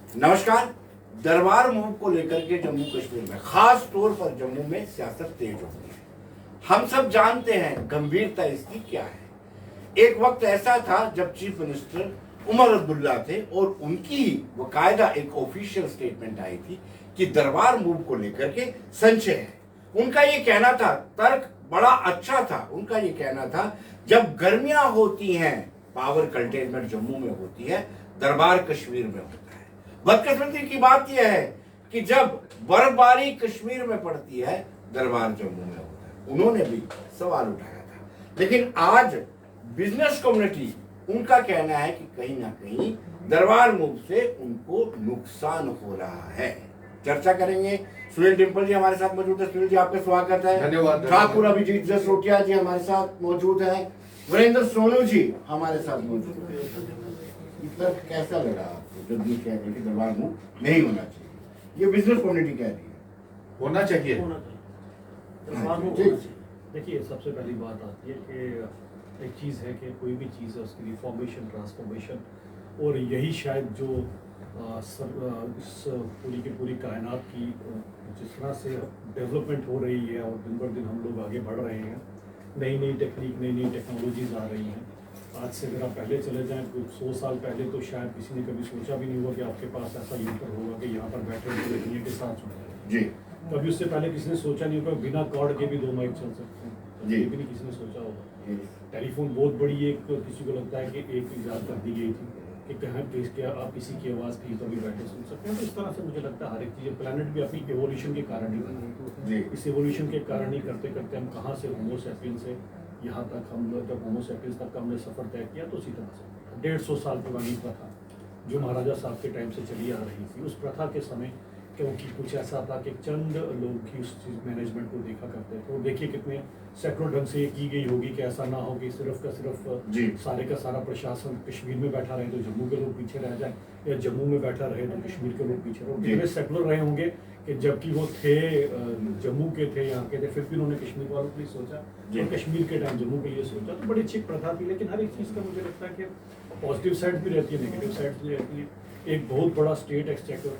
नमस्कार। दरबार मूव को लेकर के जम्मू कश्मीर में, खास तौर पर जम्मू में सियासत तेज हो गई है। हम सब जानते हैं गंभीरता इसकी क्या है। एक वक्त ऐसा था जब चीफ मिनिस्टर उमर अब्दुल्ला थे और उनकी बकायदा एक ऑफिशियल स्टेटमेंट आई थी कि दरबार मूव को लेकर के संशय है। उनका ये कहना था, तर्क बड़ा अच्छा था। उनका ये कहना था जब गर्मियां होती हैं पावर कंटेनमेंट जम्मू में होती है, दरबार कश्मीर में होता है। बदकिस्मती की बात यह है कि जब बर्फबारी कश्मीर में पड़ती है, दरबार जम्मू में होता है। उन्होंने भी सवाल उठाया था, लेकिन आज बिजनेस कम्युनिटी उनका कहना है कि कहीं ना कहीं दरबार मूव से उनको नुकसान हो रहा है। चर्चा करेंगे। सुनील डिम्पल जी हमारे साथ मौजूद है। सुनील जी, आपका स्वागत है। धन्यवाद। ठाकुर अभिजीत जसरोटिया जी हमारे साथ मौजूद है। वीरेंद्र सोनू जी हमारे साथ मौजूद है। तर्क कैसा लगा आपको जब ये कह रहे कि दरबार मूव नहीं होना चाहिए? ये बिजनेस कम्युनिटी कह रही है होना चाहिए। दरबार मूव होना चाहिए। देखिए, सबसे पहली बात आती है कि एक चीज़ है कि कोई भी चीज़ है उसकी रिफॉर्मेशन, ट्रांसफॉर्मेशन, और यही शायद जो इस पूरी की पूरी कायनात की जिस तरह से डेवलपमेंट हो रही है और दिन बर दिन हम लोग आगे बढ़ रहे हैं, नई नई टेक्निक, नई नई टेक्नोलॉजीज आ रही हैं। आज से अगर आप पहले चले जाएं तो 100 साल पहले तो शायद किसी ने कभी सोचा भी नहीं हुआ कि आपके पास ऐसा यंत्र होगा कि यहाँ पर बैठे पूरे दुनिया के साथ सुन रहे जी। कभी उससे पहले किसी ने सोचा नहीं होगा बिना कॉर्ड के भी 2 माइक चल सकते हैं। जी। ये भी नहीं किसी ने सोचा होगा। टेलीफोन बहुत बड़ी एक, किसी को लगता है कि एक ईजाद कर दी गई थी कि कहाँ आप किसी की आवाज़ कहीं पर भी बैठे सुन सकते हैं। तो इस तरह से मुझे लगता है हर एक चीज़, प्लानट भी अपनी एवोल्यूशन के कारण ही बना। इस एवोल्यूशन के कारण ही करते करते हम कहाँ से होमो सैपियंस से यहाँ तक, हम लोग जब होमो सैपियंस तक हमने सफ़र तय किया तो उसी तरह से 150 साल पुरानी प्रथा जो महाराजा साहब के टाइम से चली आ रही थी, उस प्रथा के समय क्योंकि कुछ ऐसा था कि चंद लोग ही उस चीज़ मैनेजमेंट को देखा करते थे। और देखिए कितने सैकड़ों ढंग से ये की गई होगी कि ऐसा ना हो कि सिर्फ का सिर्फ सारे का सारा प्रशासन कश्मीर में बैठा रहे तो जम्मू के लोग पीछे रह जाए, या जम्मू में बैठा रहे तो कश्मीर के लोग पीछे रहे। कितने सेकुलर रहे होंगे कि जबकि वो थे जम्मू के थे, यहाँ के थे, फिर भी उन्होंने कश्मीर वालों के लिए सोचा और कश्मीर के टाइम जम्मू के लिए सोचा। तो बड़ी अच्छी प्रथा थी। लेकिन हर एक चीज़ का मुझे लगता है कि पॉजिटिव साइड भी रहती है, नेगेटिव साइड भी रहती है। एक बहुत बड़ा स्टेट एक्सचेकर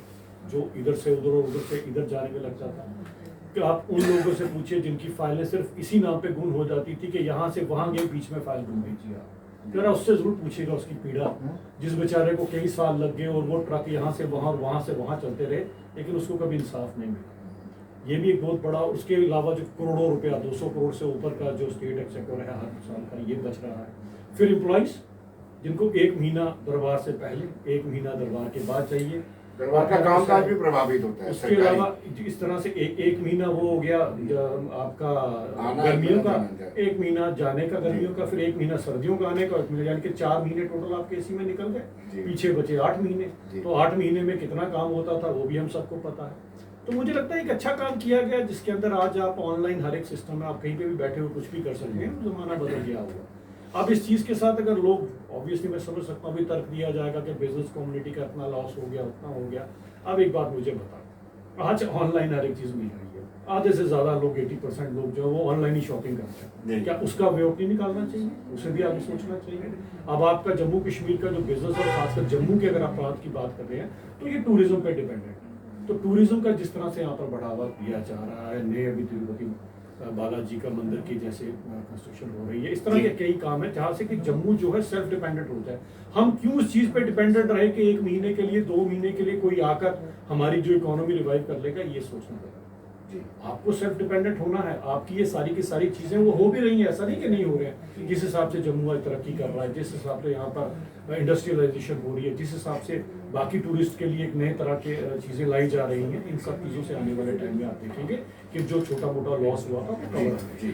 जो इधर से उधर और उधर से इधर जाने में लग जाता है, कि आप उन लोगों से पूछिए जिनकी फाइलें सिर्फ इसी नाम पे गुम हो जाती थी कि यहाँ से वहाँ गए, बीच में फाइल गुम भेजिए आप, जरा उससे जरूर पूछिएगा उसकी पीड़ा। जिस बेचारे को कई साल लग गए और वो ट्रक यहाँ से वहाँ और वहाँ से वहाँ चलते रहे, लेकिन उसको कभी इंसाफ नहीं मिला। ये भी एक बहुत बड़ा। उसके अलावा जो करोड़ों रुपया, 200 करोड़ से ऊपर का जो स्टेट एक्सचेकर है हर साल का, ये बच रहा है। फिर एम्प्लॉइज जिनको 1 महीना दरबार से पहले, 1 महीना दरबार के बाद चाहिए, दरबार का कामकाज भी प्रभावित होता है। उसके अलावा इस तरह से एक महीना वो हो गया आपका गर्मियों का, 1 महीना जाने का गर्मियों का, फिर 1 महीना सर्दियों का आने का, यानी कि 4 महीने टोटल आपके इसी में निकल गए। पीछे बचे 8 महीने। तो 8 महीने में कितना काम होता था वो भी हम सबको पता है। तो मुझे लगता है एक अच्छा काम किया गया, जिसके अंदर आज आप ऑनलाइन हर एक सिस्टम में आप कहीं पे भी बैठे हो कुछ भी कर सकते हैं। जमाना बदल गया हुआ। अब इस चीज़ के साथ अगर लोग, ऑब्वियसली मैं समझ सकता हूँ, अभी तर्क दिया जाएगा कि बिजनेस कम्युनिटी का इतना लॉस हो गया, उतना हो गया। अब एक बात मुझे बताओ, आज ऑनलाइन हर एक चीज़ मिल रही है। आधे से ज़्यादा लोग, 80% लोग जो है वो ऑनलाइन ही शॉपिंग करते हैं। क्या उसका वेट नहीं निकालना चाहिए? उसे भी आगे सोचना चाहिए। अब आपका जम्मू कश्मीर का जो बिजनेस और खासकर जम्मू के अगर आप बात की बात कर रहे हैं तो ये टूरिज्म पे डिपेंडेंट है। तो टूरिज्म का जिस तरह से यहाँ पर बढ़ावा दिया जा रहा है, नए अभी तिरुपति बालाजी का मंदिर की जैसे कंस्ट्रक्शन हो रही है, इस तरह के कई काम है जहाँ से कि जम्मू जो है सेल्फ डिपेंडेंट होता है। हम क्यों इस चीज़ पे डिपेंडेंट रहे कि 1 महीने के लिए, 2 महीने के लिए कोई आकर हमारी जो इकोनॉमी रिवाइव कर लेगा? ये सोचना पड़ेगा। आपको सेल्फ डिपेंडेंट होना है। आपकी ये सारी की सारी चीज़ें वो हो भी रही हैं, ऐसा नहीं कि नहीं हो रहे हैं। जिस हिसाब से जम्मू आज तरक्की कर रहा है, जिस हिसाब से यहाँ पर इंडस्ट्रियलाइजेशन हो रही है, जिस हिसाब से बाकी टूरिस्ट के लिए एक नए तरह के चीज़ें लाई जा रही हैं, इन सब चीज़ों से आने वाले टाइम में आप देखेंगे कि जो छोटा मोटा लॉस हुआ था वो कवर हो।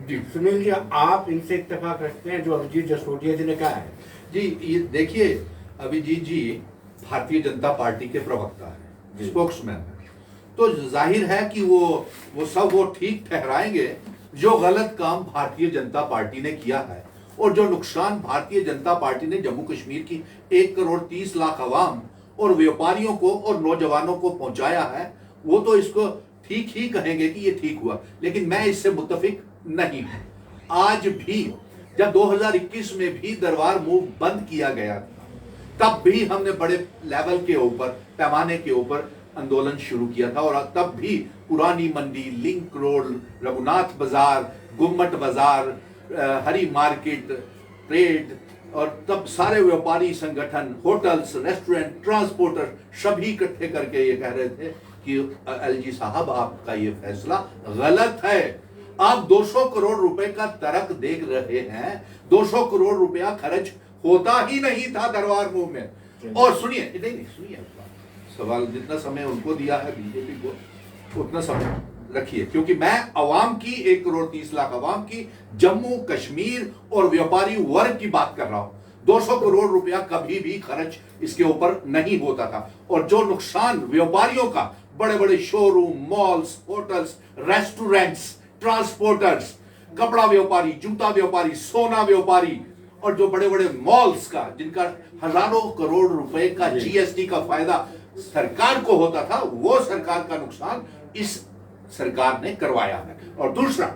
जी सुनील जी, आप इनसे इत्तेफाक रखते हैं जो अभिजीत जसरोटिया जी ने कहा है? जी, ये देखिए, अभिजीत जी भारतीय जनता पार्टी के प्रवक्ता है, स्पोक्समैन है। तो जाहिर है कि वो सब वो ठीक ठहराएंगे जो गलत काम भारतीय जनता पार्टी ने किया है और जो नुकसान भारतीय जनता पार्टी ने जम्मू कश्मीर की 1 करोड़ 30 लाख अवाम और व्यापारियों को और नौजवानों को पहुंचाया है। वो तो इसको ठीक ही कहेंगे कि ये ठीक हुआ, लेकिन मैं इससे मुत्तफिक नहीं हूं। आज भी जब 2021 में भी दरबार मूव बंद किया गया था, तब भी हमने बड़े लेवल के ऊपर, पैमाने के ऊपर आंदोलन शुरू किया था। और तब भी पुरानी मंडी, लिंक रोड, रघुनाथ बाजार, गुम्मट बाजार, हरी मार्केट, ट्रेड, और तब सारे व्यापारी संगठन, होटल्स, रेस्टोरेंट, ट्रांसपोर्टर सभी इकट्ठे करके ये कह रहे थे कि एलजी साहब आपका ये फैसला गलत है। आप 200 करोड़ रुपए का तर्क देख रहे हैं, 200 करोड़ रुपया खर्च होता ही नहीं था दरबार मूव में। और सुनिए, नहीं सुनिए, सवाल जितना समय उनको दिया है बीजेपी को उतना समय रखिए, क्योंकि मैं अवाम की 1 करोड़ 30 लाख अवाम की, जम्मू कश्मीर और व्यापारी वर्ग की बात कर रहा हूं। 200 करोड़ रुपया कभी भी खर्च इसके ऊपर नहीं होता था। और जो नुकसान व्यापारियों का, बड़े बड़े showroom, malls, hotels, restaurants, transporters, कपड़ा व्यापारी, जूता व्यापारी, सोना व्यापारी, और जो बड़े बड़े मॉल्स का, जिनका हजारों करोड़ रुपए का जीएसटी का फायदा सरकार को होता था, वो सरकार का नुकसान इस सरकार ने करवाया है। और दूसरा,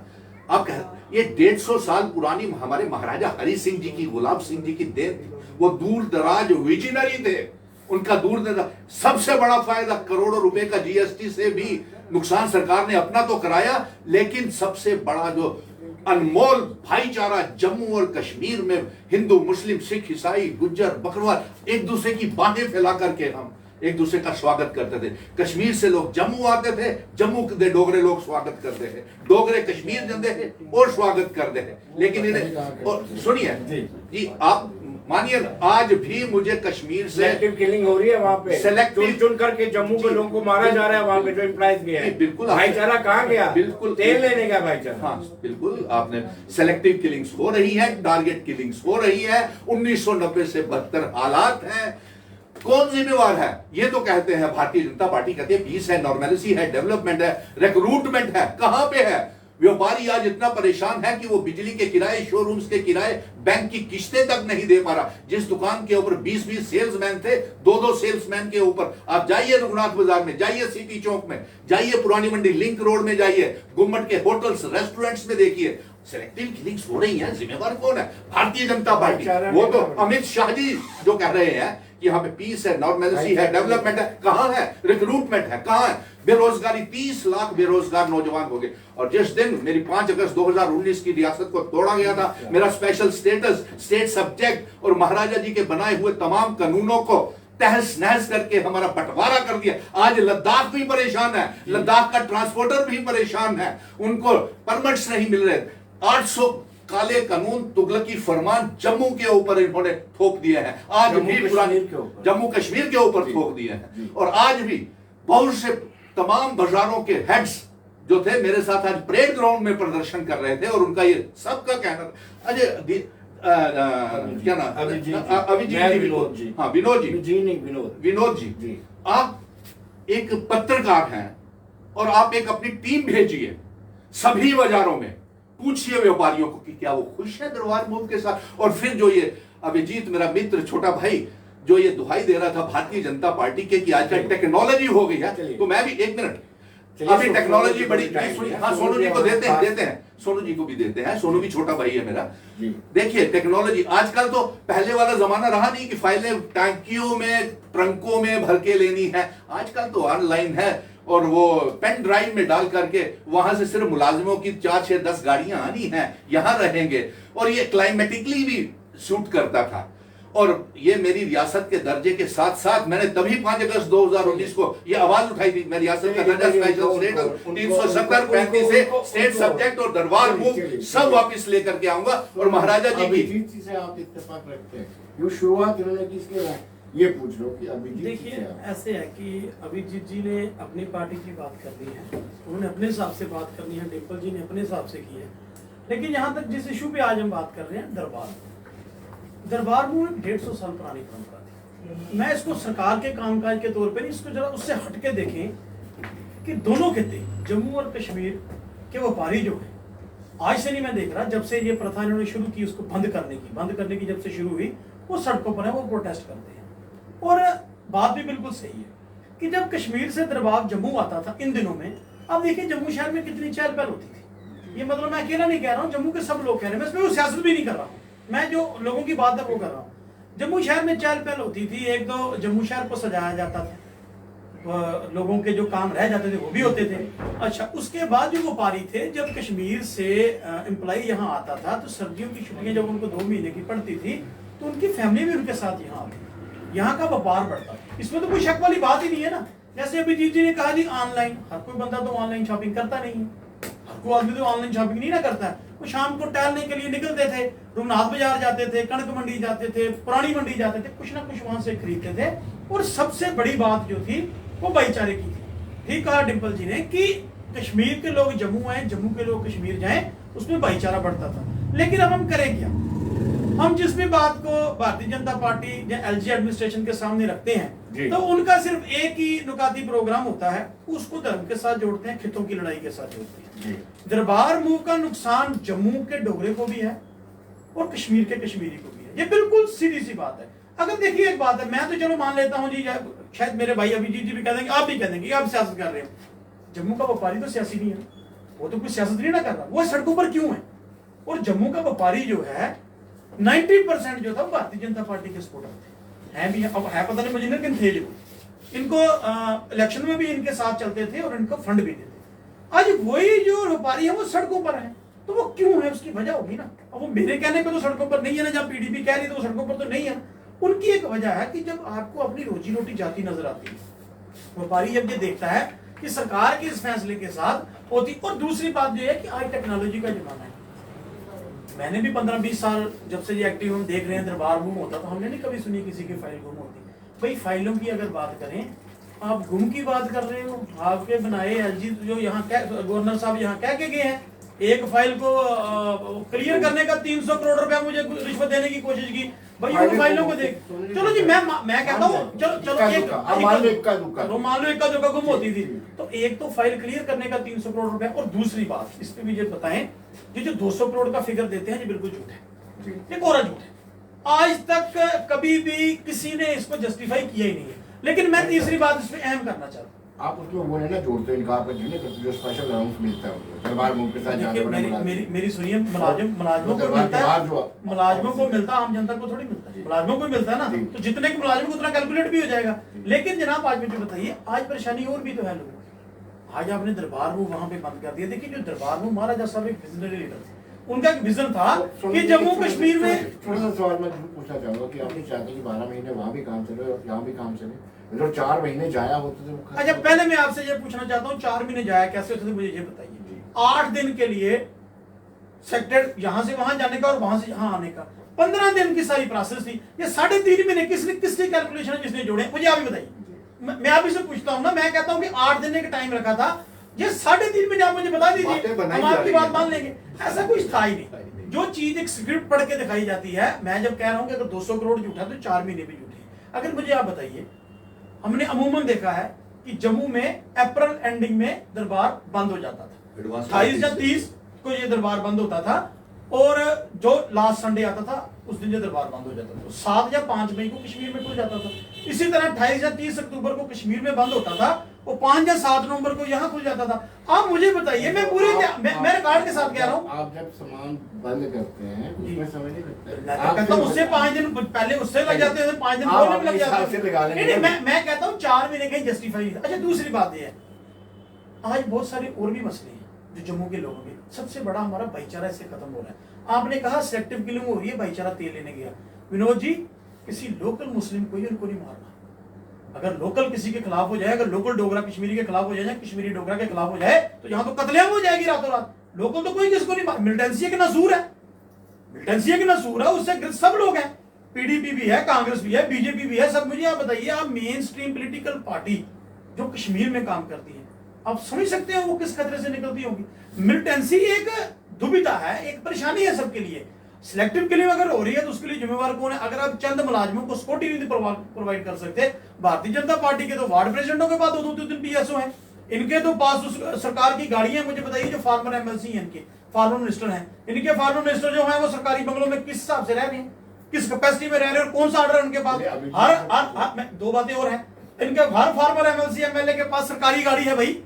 आप ये 150 साल पुरानी हमारे महाराजा हरि सिंह जी की, गुलाब सिंह जी की देन थी। वो दूर दराज विजनरी थे, उनका दूर दराज सबसे बड़ा फायदा, करोड़ों रुपए का जीएसटी से भी नुकसान सरकार ने अपना तो कराया, लेकिन सबसे बड़ा जो अनमोल भाईचारा जम्मू और कश्मीर में, हिंदू, मुस्लिम, सिख, ईसाई, गुज्जर, बकरवाल, एक दूसरे की बाहें फैला करके हम एक दूसरे का स्वागत करते थे। कश्मीर से लोग जम्मू आते थे, जम्मू के डोगरे लोग स्वागत करते थे, डोगरे कश्मीर जाते थे और स्वागत करते थे। लेकिन इन्हें, और सुनिए जी, आप मानिए, आज भी मुझे कश्मीर से सिलेक्टिव किलिंग हो रही है वहां पे, सेलेक्टिव चुन करके जम्मू के लोगों को मारा जा रहा है वहां पे, जो एम्प्लॉइज गए हैं। बिल्कुल, भाईचारा कहाँ गया? बिल्कुल, तेल लेने का भाईचारा। हाँ बिल्कुल, आपने सेलेक्टिव किलिंग्स हो रही है, टारगेट किलिंग्स हो रही है। 1990 से बदतर हालात हैं। कौन जिम्मेवार है? ये तो कहते हैं भारतीय जनता पार्टी, कहती है पीस है, नॉर्मेलिटी है, डेवलपमेंट है, रिक्रूटमेंट है। कहां पे है? व्यापारी आज इतना परेशान है कि वो बिजली के किराए, शोरूम्स के किराए, बैंक की किस्तें तक नहीं दे पा रहा। जिस दुकान के ऊपर 20-20 सेल्समैन थे, 2-2 सेल्समैन के ऊपर, आप जाइए रघुनाथ बाजार में, जाइए सिटी चौक में, जाइए पुरानी मंडी लिंक रोड में, जाइए गुम्मट के होटल्स, रेस्टोरेंट्स में देखिए, सेलेक्टिव किलिंग्स हो रही है। जिम्मेवार कौन है? भारतीय जनता पार्टी। वो तो अमित शाह जी जो कह रहे हैं कि यहाँ पे पीस है, नॉर्मेलिटी है, डेवलपमेंट है, कहां है? रिक्रूटमेंट है, कहां है? बेरोजगारी, 30 लाख बेरोजगार नौजवान हो गए। और जिस दिन मेरी 5 अगस्त 2019 की रियासत को तोड़ा गया था, मेरा स्पेशल स्टेटस, स्टेट सब्जेक्ट और महाराजा जी के बनाए हुए तमाम कानूनों को तहस नहस करके हमारा बंटवारा कर दिया। आज लद्दाख भी परेशान है, लद्दाख का ट्रांसपोर्टर भी परेशान है, उनको परमिट्स नहीं मिल रहे। 800 काले कानून, तुगलकी फरमान जम्मू के ऊपर इन्होंने थोप दिए हैं। आज भी पुरानी जम्मू कश्मीर के ऊपर थोप दिए हैं। और आज भी बहुत से तमाम बाजारों के हेड्स जो थे मेरे साथ आज परेड ग्राउंड में प्रदर्शन कर रहे थे, और उनका ये सबका कहना, अजय क्या नाम, अभिजीत जी, हाँ विनोद जी, विनोद जी, आप एक पत्रकार हैं और आप एक अपनी टीम भेजिए सभी बाजारों में, पूछिए व्यापारियों को कि क्या वो खुश है दरबार मूव के साथ। और फिर जो ये अभिजीत मेरा मित्र, छोटा भाई, जो ये दुहाई दे रहा था भारतीय जनता पार्टी के कि आजकल टेक्नोलॉजी हो गई है, तो मैं भी 1 मिनट, अभी टेक्नोलॉजी बड़ी, हाँ सोनू जी को देते हैं, सोनू जी को भी देते हैं, सोनू भी छोटा भाई है मेरा। देखिए टेक्नोलॉजी, आजकल तो पहले वाला जमाना रहा नहीं कि फाइलें टैंकियों में, ट्रंकों में भर के लेनी है। आजकल तो ऑनलाइन है, और वो पेन ड्राइव में डाल करके वहां से सिर्फ मुलाजिमों की 4-6-10 गाड़ियां आनी हैं, यहां रहेंगे। और ये क्लाइमेटिकली भी सूट करता था। और ये मेरी रियासत के दर्जे के साथ साथ मैंने तभी 5 अगस्त 2019 को ये आवाज उठाई थी, मैं रियासत का दर्जा स्पेशल स्टेट 370 35 से स्टेट सब्जेक्ट और दरबार मूव सब वापस लेकर के आऊंगा। और महाराजा जी की से आप इत्तेफाक रखते हैं, ये शुरुआत इन्होंने किसके बाद, ये पूछ लो कि अभिजीत। देखिए ऐसे है कि अभिजीत जी ने अपनी पार्टी की बात करनी है, उन्होंने अपने हिसाब से बात करनी है, डिम्पल जी ने अपने हिसाब से की है। लेकिन यहाँ तक जिस इशू पे आज हम बात कर रहे हैं, दरबार मूव 150 साल पुरानी परंपरा थी। मैं इसको सरकार के कामकाज के तौर पे नहीं, इसको जरा उससे हटके देखें कि दोनों खिते जम्मू और कश्मीर के व्यापारी जो है, आज से नहीं मैं देख रहा, जब से ये प्रथा इन्होंने शुरू की उसको बंद करने की जब से शुरू हुई, वो सड़कों पर है, वो प्रोटेस्ट करते हैं। और बात भी बिल्कुल सही है कि जब कश्मीर से दरबार जम्मू आता था इन दिनों में, अब देखिए जम्मू शहर में कितनी चहल पहल होती थी। ये मतलब मैं अकेला नहीं कह रहा हूँ, जम्मू के सब लोग कह रहे हैं, मैं इसमें सियासत भी नहीं कर रहा हूँ, मैं जो लोगों की बात है वो कर रहा हूँ। जम्मू शहर में चहल पहल होती थी, एक तो जम्मू शहर को सजाया जाता था, लोगों के जो काम रह जाते थे वो भी होते थे। अच्छा, उसके बाद जो व्यापारी थे, जब कश्मीर से एम्प्लॉय यहाँ आता था तो सर्दियों की छुट्टियां जब उनको 2 महीने की पड़ती थी तो उनकी फैमिली भी उनके साथ यहाँ आती, यहाँ का व्यापार बढ़ता। इसमें तो कोई शक वाली बात ही नहीं है ना। जैसे अभी जी ने कहा जी ऑनलाइन, हर कोई बंदा तो ऑनलाइन शॉपिंग करता नहीं है, हर कोई आदमी तो ऑनलाइन शॉपिंग नहीं ना करता है। वो शाम को टहलने के लिए निकलते थे, रघुनाथ बाजार जाते थे, कणक मंडी जाते थे, पुरानी मंडी जाते थे, कुछ ना कुछ वहां से खरीदते थे। और सबसे बड़ी बात जो थी वो भाईचारे की थी। ठीक कहा डिम्पल जी ने कि कश्मीर के लोग जम्मू आए, जम्मू के लोग कश्मीर जाएं, उसमें भाईचारा बढ़ता था। लेकिन अब हम करें क्या? हम जिस भी बात को भारतीय जनता पार्टी या एलजी एडमिनिस्ट्रेशन के सामने रखते हैं तो उनका सिर्फ एक ही नुकाती प्रोग्राम होता है, उसको धर्म के साथ जोड़ते हैं, खितों की लड़ाई के साथ जोड़ते हैं। दरबार मूव का नुकसान जम्मू के डोगरे को भी है और कश्मीर के कश्मीरी को भी है। ये बिल्कुल सीधी सी बात है। अगर देखिए एक बात है, मैं तो चलो मान लेता हूं जी, शायद मेरे भाई अभिजीत जी भी कह देंगे, आप भी कह देंगे आप सियासत कर रहे हो। जम्मू का व्यापारी तो सियासी नहीं है, वो तो कुछ सियासत नहीं ना कर रहा, वो सड़कों पर क्यों है? और जम्मू का व्यापारी जो है 90% जो था भारतीय जनता पार्टी के सपोर्टर है भी है। अब है पता नहीं मुझे, लेकिन थे जो इनको इलेक्शन में भी इनके साथ चलते थे और इनको फंड भी देते। आज वही जो व्यापारी है वो सड़कों पर है, तो वो क्यों है? उसकी वजह होगी ना। अब वो मेरे कहने पे तो सड़कों पर नहीं है ना, जब पीडीपी कह रही है तो सड़कों पर तो नहीं है। उनकी एक वजह है कि जब आपको अपनी रोजी रोटी जाती नजर आती है, व्यापारी जब ये देखता है कि सरकार के इस फैसले के साथ होती। और दूसरी बात ये है कि आज टेक्नोलॉजी का जमाना है। मैंने भी 15-20 साल जब से ये एक्टिव हम देख रहे हैं, दरबार गुम होता तो हमने नहीं कभी सुनी किसी की फाइल गुम होती। भाई फाइलों की अगर बात करें, आप गुम की बात कर रहे हो, आपके बनाए एलजी जो यहाँ गवर्नर साहब यहाँ कह के गए हैं, एक फाइल को क्लियर करने का 300 करोड़ रुपया मुझे रिश्वत देने की कोशिश की। भाई उन फाइलों को देख, चलो जी मैं कहता हूँ, चलो मान लो इक्का दुक्का गुम होती थी, तो एक तो फाइल क्लियर करने का 300 करोड़ रुपया। और दूसरी बात इस पे भी ये बताएं, ये जो 200 करोड़ का फिगर देते हैं ये बिल्कुल झूठ है, ये कोरा झूठ है। आज तक कभी भी किसी ने इसको जस्टिफाई किया ही नहीं है। लेकिन मैं तीसरी बात इसमें अहम करना चाहता हूँ, आप उसमें वो है ना जोड़ते हैं, इनका आपका जो स्पेशल अलाउंस मिलता है उनको दरबार मूव के साथ जाने वाले मेरी सुनिए, मुलाजिमों को मिलता है, मुलाजिमों को मिलता, आम जनता को थोड़ी मिलता है, मुलाजिमों को मिलता है ना, तो जितने के मुलाजिम को उतना कैलकुलेट भी हो जाएगा। लेकिन जनाब आज मुझे बताइए, आज परेशानी और भी तो है लोगों की। आज आपने दरबार मूव वहां पे बंद कर दिया। देखिए जो दरबार मूव महाराजा साहब एक विजनरी लीडर थे, उनका एक विजन था कि जम्मू कश्मीर में। थोड़ा सा सवाल मैं पूछना चाहूंगा कि आप नहीं चाहते कि 12 महीने वहां भी काम चले और यहाँ भी काम चले, जो 4 महीने जाया होते थे। अच्छा पहले मैं आपसे ये पूछना चाहता हूँ, 4 महीने जाया कैसे होते थे मुझे ये बताइए। 8 दिन के लिए सेक्टर यहाँ से वहां जाने का और वहां से यहाँ आने का 15 दिन की सारी प्रोसेस थी। ये 3.5 महीने किसकी कैलकुलेशन जिसने जोड़े, मुझे आप ही बताइए। मैं आप ही से पूछता हूँ ना, मैं कहता हूँ कि 8 दिन का टाइम रखा था, ये 3.5 महीने आप मुझे बता दीजिए, हम आपकी बात मान लेंगे। ऐसा कुछ था ही नहीं। जो चीज एक स्क्रिप्ट पढ़ के दिखाई जाती है, मैं जब कह रहा हूं कि अगर 200 करोड़ झूठा तो 4 महीने भी झूठे। अगर मुझे आप बताइए, हमने अमूमन देखा है कि जम्मू में अप्रैल एंडिंग में दरबार बंद हो जाता था, 28 या 30 को ये दरबार बंद होता था, और जो लास्ट संडे आता था उस दिन ये दरबार बंद हो जाता था। 7 या 5 मई को कश्मीर में खुल जाता था। इसी तरह 28 या 30 अक्टूबर को कश्मीर में बंद होता था, वो 5 या 7 नवंबर को यहाँ खुल जाता था। आप मुझे बताइए, मैं पूरे मैं रिकॉर्ड के साथ कह रहा हूँ, आप जब सामान बंद करते हैं उसमें समय नहीं लगता मैं कहता हूं उससे 5 दिन पहले उससे लग जाते हैं, 5 दिन बोलने में लग जाते हैं। नहीं, मैं कहता हूँ 4 महीने कहीं जस्टिफाई। अच्छा दूसरी बात ये है, आज बहुत सारे और भी मसले हैं जो जम्मू के लोगों के। सबसे बड़ा हमारा भाईचारा इससे खत्म हो रहा है। आपने कहा सिलेक्टिव किलिंग हो रही है, भाईचारा तेल लेने गया। विनोद जी, किसी लोकल मुस्लिम को ही उनको नहीं मारना। अगर लोकल किसी के खिलाफ हो जाए, अगर लोकल डोगरा कश्मीरी के खिलाफ हो जाए, कश्मीरी डोगरा के खिलाफ हो जाए, तो यहाँ तो कत्लेआम हो जाएगी रातों रात। लोकल तो कोई किसको नहीं मार, मिलिटेंसी के नसूर है, मिलिटेंसी के नसूर है, उससे सब लोग हैं, पीडीपी भी है, कांग्रेस भी है, बीजेपी भी है, सब। मुझे आप बताइए, आप मेन स्ट्रीम पॉलिटिकल पार्टी जो कश्मीर में काम करती है, आप समझ सकते हो वो किस खतरे से निकलती होगी। मिलिटेंसी एक दुविधा है, एक परेशानी है सबके लिए। सिलेक्टिव किलिंग अगर हो रही है तो उसके लिए जिम्मेवार कौन है? अगर आप चंद मुलाजिमों को सिक्योरिटी नहीं प्रोवाइड कर सकते, भारतीय जनता पार्टी के तो वार्ड प्रेसिडेंटों के पास 2-2-3 पीएसओ हैं, इनके तो पास सरकार की गाड़ियां। मुझे बताइए, जो फार्मर एमएलसी हैं, इनके फार्मर मिनिस्टर हैं, इनके फार्मर मिनिस्टर जो हैं वो सरकारी बंगलों में किस हिसाब से रह रहे हैं, किस कैपेसिटी में रह रहे हैं, और कौन सा ऑर्डर है उनके पास? हर 2 बातें और हैं, इनके हर फार्मर एमएलसी एमएलए के पास सरकारी गाड़ी है भाई।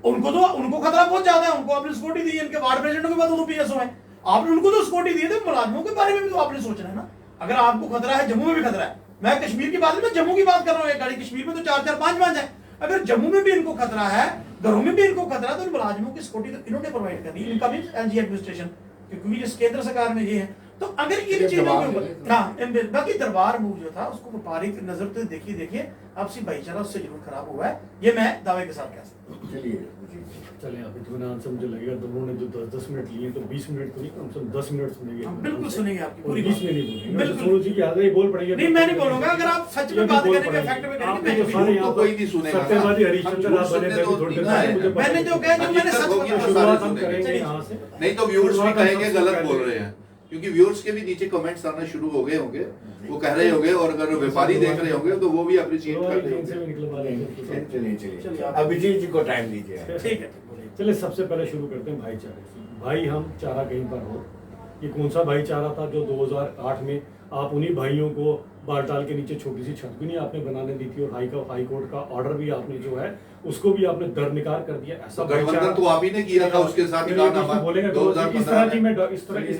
उनको खतरा बहुत ज्यादा है, उनको आपने सिक्योरिटी दी है। इनके वार्ड प्रेसिडेंटों के पास 2 पीएसओ हैं, आपने उनको तो सिक्योरिटी दी है, तो मुलाजिमों के बारे में भी तो आपने सोचना है ना। अगर आपको खतरा है, जम्मू में भी खतरा है। मैं कश्मीर की बात नहीं, मैं जम्मू की बात कर रहा हूँ। एक गाड़ी कश्मीर में तो 4-4 5-5 है। अगर जम्मू में भी इनको खतरा है, घरों में भी इनको खतरा है, तो इन मुलाजिमों की सिक्योरिटी तो इन्होंने प्रोवाइड करनी है। इनका भी एलजी एडमिनिस्ट्रेशन, क्योंकि जिस केंद्र सरकार में ये है। तो अगर इन चीजों के ऊपर, हाँ, बाकी दरबार मूव जो था उसको व्यापारिक नजर से देखिए आपसी भाईचारा उससे जरूर खराब हुआ है, ये मैं दावे के साथ कह सकता हूँ। चलिए चले आप इत्मीनान से मुझे लगेगा दोनों ने जो 10-10 मिनट लिए तो 20 मिनट तो नहीं, कम से कम 10 मिनट सुनेंगे। हम बिल्कुल सुनेंगे आपकी पूरी 20 में नहीं बोलेंगे। बिल्कुल। सोनू जी की आदत है, बोल पड़ेगी। नहीं, मैं नहीं बोलूंगा। अगर आप सच में बात करेंगे, फैक्ट में आपके करेंगे, जो सारे यहाँ कोई नहीं सुनेगा। सत्यवादी हम हरिश्चंद्र झूठ आप बने सुनने थे तो थोड़ी देर नहीं पहले मुझे है। पता मैंने जो कहा, जो मैंने सच हकीकत होगी बताया, तो शुरुआत सारे हम सुनेंगे। करेंगे यहाँ से। नहीं तो व्यूअर्स भी शुरुआत हम कहेंगे सबसे गलत पहले- बोल रहे हैं, क्योंकि व्यूअर्स के भी नीचे कमेंट्स आना शुरू हो गए होंगे, वो कह रहे होंगे, और अगर व्यापारी देख रहे होंगे तो वो भी अप्रिशिएट कर रहे होंगे। चलिए अभिजीत जी को टाइम दीजिए। ठीक है, बोलिए। चलिए सबसे पहले शुरू करते हैं भाईचारे से। भाई हम चारा कहीं पर हो, ये कौन सा भाईचारा था जो 2008 में आप उन्हीं भाइयों को बालटाल के नीचे छोटी सी छत भी नहीं आपने बनाने दी थी, और हाई कोर्ट का ऑर्डर भी आपने जो है उसको भी आपने दरनिकार कर दिया। ऐसा गठबंधन तो आप ही ने किया था, उसके साथ ही बोलेगा इस तरह की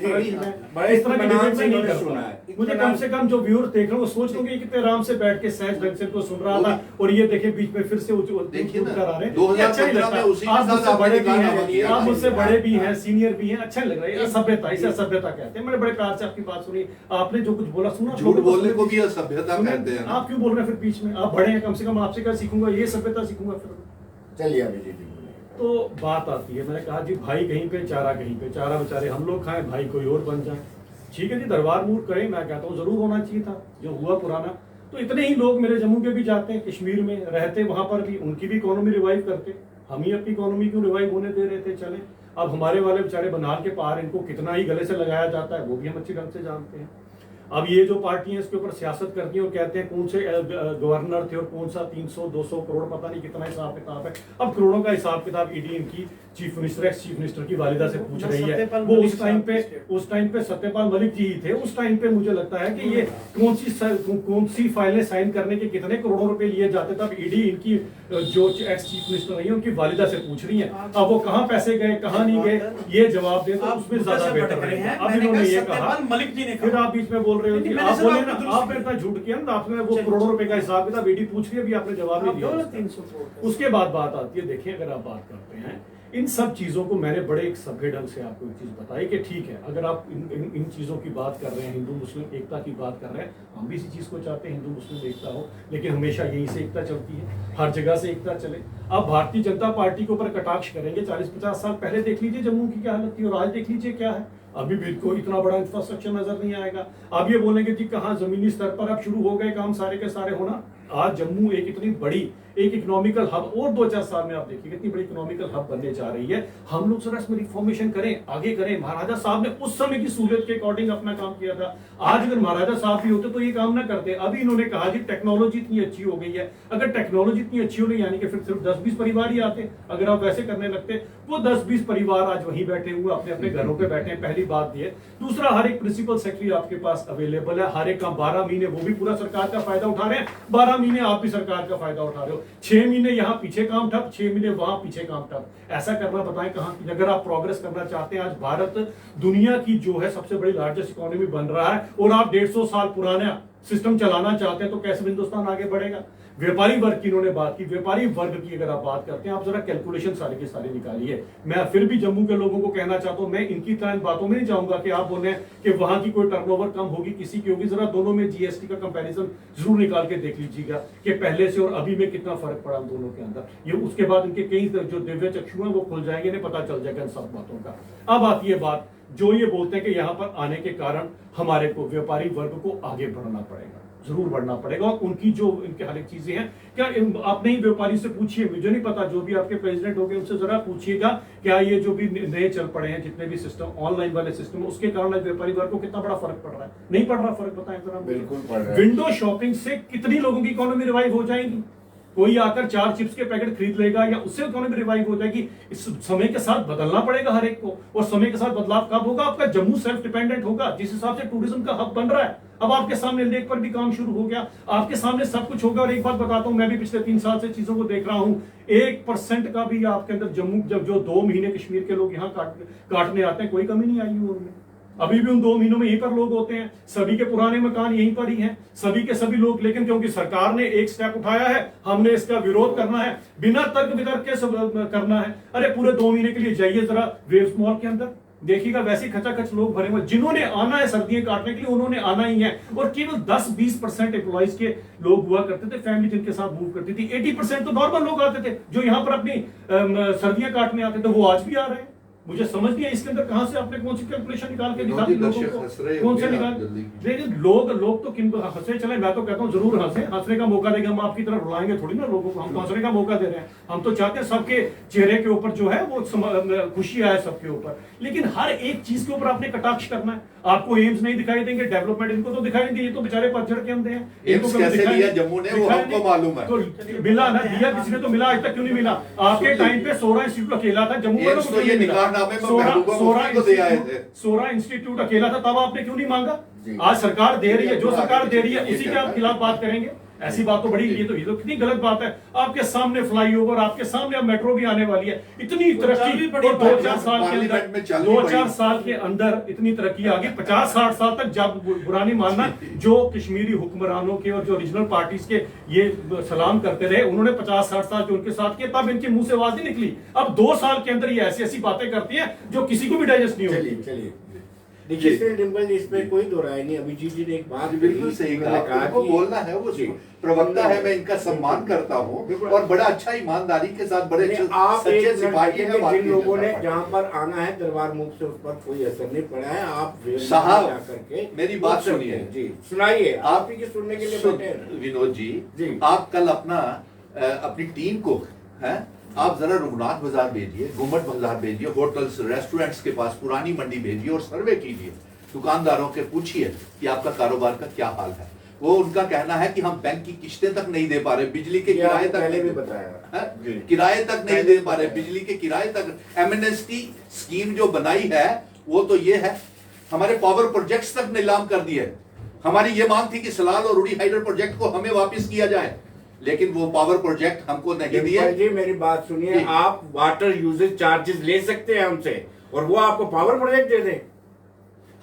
मैं डिबेट से नहीं करता। मुझे कम से कम जो व्यूअर देख रहे हैं वो सोच लोगे कितने आराम से बैठ के सहज ढंग से को सुन रहा था, और ये देखे बीच में फिर से देखिए ना, कर आ रहे हैं। 2015 में उसी के आप साथ मुझसे आपने बड़े भी निकालना किया हैं, आप था। मुझसे बड़े भी हैं, सीनियर भी हैं, अच्छा नहीं लग रहा है। असभ्यता, इसे असभ्यता कहते हैं। मैंने बड़े प्यार से आपकी बात सुनी, आपने जो कुछ बोला सुना। झूठ बोलने को भी असभ्यता कहते हैं। आप क्यों बोल रहे हैं फिर बीच में? आप बड़े हैं, कम से कम आपसे क्या सीखूंगा, ये सभ्यता सीखूंगा फिर। चलिए अभिजीत जी बोलिए। तो बात आती है, मैंने कहा जी भाई कहीं पे चारा कहीं पे, चारा बेचारे हम लोग खाएं, भाई कोई और बन जाए। ठीक है जी, दरबार मूव करें, मैं कहता हूँ जरूर होना चाहिए था जो हुआ पुराना। तो इतने ही लोग मेरे जम्मू के भी जाते हैं, कश्मीर में रहते, वहां पर भी उनकी भी इकोनॉमी रिवाइव करते। हम ही अपनी इकोनॉमी क्यों रिवाइव होने दे रहे थे? चले, अब हमारे वाले बेचारे बनाल के पार, इनको कितना ही गले से लगाया जाता है वो भी हम अच्छी ढंग से जानते हैं। अब ये जो पार्टी है इसके ऊपर सियासत करती है और कहते हैं कौन से गवर्नर थे और कौन सा 300-200 करोड़ पता नहीं कितना हिसाब किताब है। अब करोड़ों का हिसाब किताब ईडी इनकी chief minister, ex chief minister की वालिदा से पूछ रही है। वो उस टाइम पे सत्यपाल मलिक जी ही थे। उस टाइम पे मुझे लगता है कि ये कौन सी फाइलें साइन करने के कितने करोड़ों रुपए लिए जाते थे। अब ईडी इनकी जो एक्स चीफ मिनिस्टर रही है उनकी वालिदा से पूछ रही है। अब वो कहाँ पैसे गए, कहाँ नहीं गए, ये जवाब दे तो उसमें ज्यादा बेहतर रहेगा। अब इन्होंने ये कहा, मलिक जी ने फिर आप बीच में बोल रहे हो कि आप बोले ना, आपने इतना झूठ किया ना, आपने वो करोड़ों रुपए का हिसाब किताब ईडी पूछ रही है, अभी आपने जवाब नहीं दिया। 300 करोड़। उसके बाद बात आती है, देखिए अगर आप बात करते हैं इन सब चीजों को, मैंने बड़े एक सभ्य ढंग से आपको एक चीज बताई कि ठीक है, अगर आप इन चीजों की बात कर रहे हैं, हिंदू मुस्लिम एकता की बात कर रहे हैं, हम भी इसी चीज को चाहते हैं, हिंदू मुस्लिम एकता हो, लेकिन हमेशा यहीं से एकता चलती है, हर जगह से एकता चले। आप भारतीय जनता पार्टी के ऊपर कटाक्ष करेंगे, 40-50 साल पहले देख लीजिए जम्मू की क्या हालत थी और आज देख लीजिए क्या है। अभी भी कोई इतना बड़ा इंफ्रास्ट्रक्चर नजर नहीं आएगा। अब ये बोलेंगे जी कहाँ जमीनी स्तर पर अब शुरू हो गए काम सारे के सारे होना। आज जम्मू एक इतनी बड़ी एक इकोनॉमिकल हब, और 2-4 साल में आप देखिए कितनी बड़ी इकोनॉमिकल हब बनने जा रही है। हम लोग जरा इसमें रिफॉर्मेशन करें, आगे करें। महाराजा साहब ने उस समय की सहूलियत के अकॉर्डिंग अपना काम किया था। आज अगर महाराजा साहब भी होते तो ये काम ना करते। अभी इन्होंने कहा जी टेक्नोलॉजी इतनी अच्छी हो गई है, अगर टेक्नोलॉजी इतनी अच्छी हो गई यानी कि फिर सिर्फ 10-20 परिवार ही आते। अगर आप वैसे करने लगते, वो 10-20 परिवार आज वहीं बैठे हुए अपने अपने घरों पे बैठे हैं। पहली बात ये। दूसरा, हर एक प्रिंसिपल सेक्रेटरी आपके पास अवेलेबल है, हर एक का 12 महीने वो भी पूरा सरकार का फायदा उठा रहे हैं, 12 महीने आप भी सरकार का फायदा उठा रहे हो। 6 महीने यहाँ पीछे काम ठप, 6 महीने वहां पीछे काम ठप। ऐसा करना बताएं कहां की? अगर आप प्रोग्रेस करना चाहते हैं, आज भारत दुनिया की जो है सबसे बड़ी लार्जेस्ट इकोनॉमी बन रहा है, और आप 150 साल पुराना सिस्टम चलाना चाहते हैं, तो कैसे हिंदुस्तान आगे बढ़ेगा? व्यापारी वर्ग की इन्होंने बात की, व्यापारी वर्ग की अगर आप बात करते हैं, आप जरा कैलकुलेशन सारे के सारे निकालिए। मैं फिर भी जम्मू के लोगों को कहना चाहता हूं, मैं इनकी तरह बातों में नहीं जाऊंगा कि आप बोले कि वहां की कोई टर्नओवर कम होगी, किसी की होगी। जरा दोनों में जीएसटी का कंपैरिजन जरूर निकाल के देख लीजिएगा कि पहले से और अभी में कितना फर्क पड़ा दोनों के अंदर। ये उसके बाद इनके कई जो दिव्य चक्षु हैं वो खुल जाएंगे, इन्हें पता चल जाएगा इन सब बातों का। अब आती है बात जो ये बोलते हैं कि यहाँ पर आने के कारण हमारे को व्यापारी वर्ग को आगे बढ़ना पड़ेगा, जरूर बढ़ना पड़ेगा। और उनकी जो इनके हर एक चीजें हैं, क्या आपने ही व्यापारी से पूछिए, मुझे नहीं पता, जो भी आपके प्रेसिडेंट हो गए उनसे जरा पूछिएगा, क्या ये जो भी नए चल पड़े हैं जितने भी सिस्टम, ऑनलाइन वाले सिस्टम, उसके कारण व्यापारी वर्ग को कितना बड़ा फर्क पड़ रहा है? नहीं पड़ रहा फर्क? बताएं जरा। बिल्कुल पड़ रहा है। विंडो शॉपिंग से कितनी लोगों की इकोनॉमी रिवाइव हो जाएगी? कोई आकर 4 चिप्स के पैकेट खरीद लेगा या उससे इकोनॉमी रिवाइव हो जाएगी। इस समय के साथ बदलना पड़ेगा हर एक को, और समय के साथ बदलाव कब होगा? आपका जम्मू सेल्फ डिपेंडेंट होगा, जिस हिसाब से टूरिज्म का हब बन रहा है। अब आपके सामने लेक पर भी काम शुरू हो गया, आपके सामने सब कुछ होगा। और एक बात बताता हूं, मैं भी पिछले 3 साल से चीजों को देख रहा हूं, 1% का भी आपके अंदर जम्मू, जब जो 2 महीने कश्मीर के लोग यहाँ काटने आते हैं, कोई कमी नहीं आई है उनमें। अभी भी उन 2 महीनों में यहीं पर लोग होते हैं, सभी के पुराने मकान यहीं पर ही हैं, सभी के सभी लोग। लेकिन क्योंकि सरकार ने एक स्टेप उठाया है, हमने इसका विरोध करना है, बिना तर्क वितर्क के सब करना है। अरे पूरे 2 महीने के लिए जाइए जरा वेव्स मॉल के अंदर, देखिएगा वैसे खचाखच लोग भरे हुए। जिन्होंने आना है सर्दियां काटने के लिए उन्होंने आना ही है। और केवल 10-20% एम्प्लॉइज के लोग हुआ करते थे, फैमिली जिनके साथ मूव करती थी। 80% तो नॉर्मल लोग आते थे जो यहाँ पर अपनी सर्दियां काटने आते थे, वो आज भी आ रहे हैं। मुझे समझ नहीं है इसके अंदर कहां से आपने कौन सी कैलकुलेशन निकाल के दिखा दी लोगों को, कौन से निकाल। लेकिन लोग तो किन हंसे चले, मैं तो कहता हूं जरूर हंसने का मौका देंगे हम, आपकी तरफ रुलाएंगे थोड़ी ना लोगों को, हम हंसने का मौका दे रहे हैं। हम तो चाहते हैं सबके चेहरे के ऊपर जो है वो खुशी आए सबके ऊपर। लेकिन हर एक चीज के ऊपर आपने कटाक्ष करना है। आपको एम्स नहीं दिखाई देंगे, डेवलपमेंट इनको तो दिखाई देंगे, ये तो बेचारे पतझड़ के अंदे हैं। एम्स कैसे लिया जम्मू ने वो हमको मालूम है। तो मिला ना, दिया किसी ने तो मिला, आज तक क्यों नहीं मिला? आपके टाइम पे 16 इंस्टीट्यूट अकेला था जम्मू में, तो ये निकाहनामे में महबूबा को दे आए थे। 16 इंस्टीट्यूट अकेला था, तब आपने क्यों नहीं मांगा? आज सरकार दे रही है, जो सरकार दे रही है उसी के आप खिलाफ बात करेंगे? ऐसी बात तो बड़ी, ये तो कितनी गलत बात है। आपके सामने फ्लाईओवर, आपके सामने अब मेट्रो भी आने वाली है। इतनी तरक्की 2-4 साल के अंदर, 2-4 साल के अंदर इतनी तरक्की आ गई। 50-60 साल तक जब बुरा नहीं मानना, जो कश्मीरी हुक्मरानों के और जो रीजनल पार्टीज के ये सलाम करते रहे, उन्होंने 50-60 साल जो उनके साथ किए, तब इनके मुंह से आवाज नहीं निकली। अब 2 साल के अंदर ये ऐसी ऐसी बातें करती है जो किसी को भी डाइजेस्ट नहीं होती। चलिए देखिए डिम्पल जी, इसमें कोई दो राय नहीं। अभिजीत जी ने एक बात बिल्कुल सही कहा, वो बोलना है, वो प्रवक्ता है, मैं इनका सम्मान करता हूँ और बड़ा अच्छा ईमानदारी के साथ बड़े आप सच्चे सिपाही हैं। जिन लोगों ने जहाँ पर आना है दरबार मुख से, उस पर कोई असर नहीं पड़ा है। आप साहब करके मेरी बात सुनिए जी, सुनाइए, आप ही की सुनने के लिए बैठे हैं। विनोद जी, आप कल अपनी टीम को है, आप जरा रघुनाथ बाजार भेजिए, गुम्बद बाजार भेजिए, होटल्स रेस्टोरेंट्स के पास पुरानी मंडी भेजिए और सर्वे कीजिए, दुकानदारों के पूछिए कि आपका कारोबार का क्या हाल है। वो उनका कहना है कि हम बैंक की किस्तें तक नहीं दे पा रहे, बिजली के किराए तक पहले भी बताया, किराए तक नहीं दे पा रहे, बिजली के किराए तक। एमनेस्टी स्कीम जो बनाई है वो तो ये है, हमारे पावर प्रोजेक्ट्स तक नीलाम कर दिए। हमारी ये मांग थी कि सलाल और उड़ी हाइडल प्रोजेक्ट को हमें वापस किया जाए, लेकिन वो पावर प्रोजेक्ट हमको नहीं दिए। जी मेरी बात सुनिए, आप वाटर यूजेज चार्जेस ले सकते हैं हमसे और वो आपको पावर प्रोजेक्ट दे दें।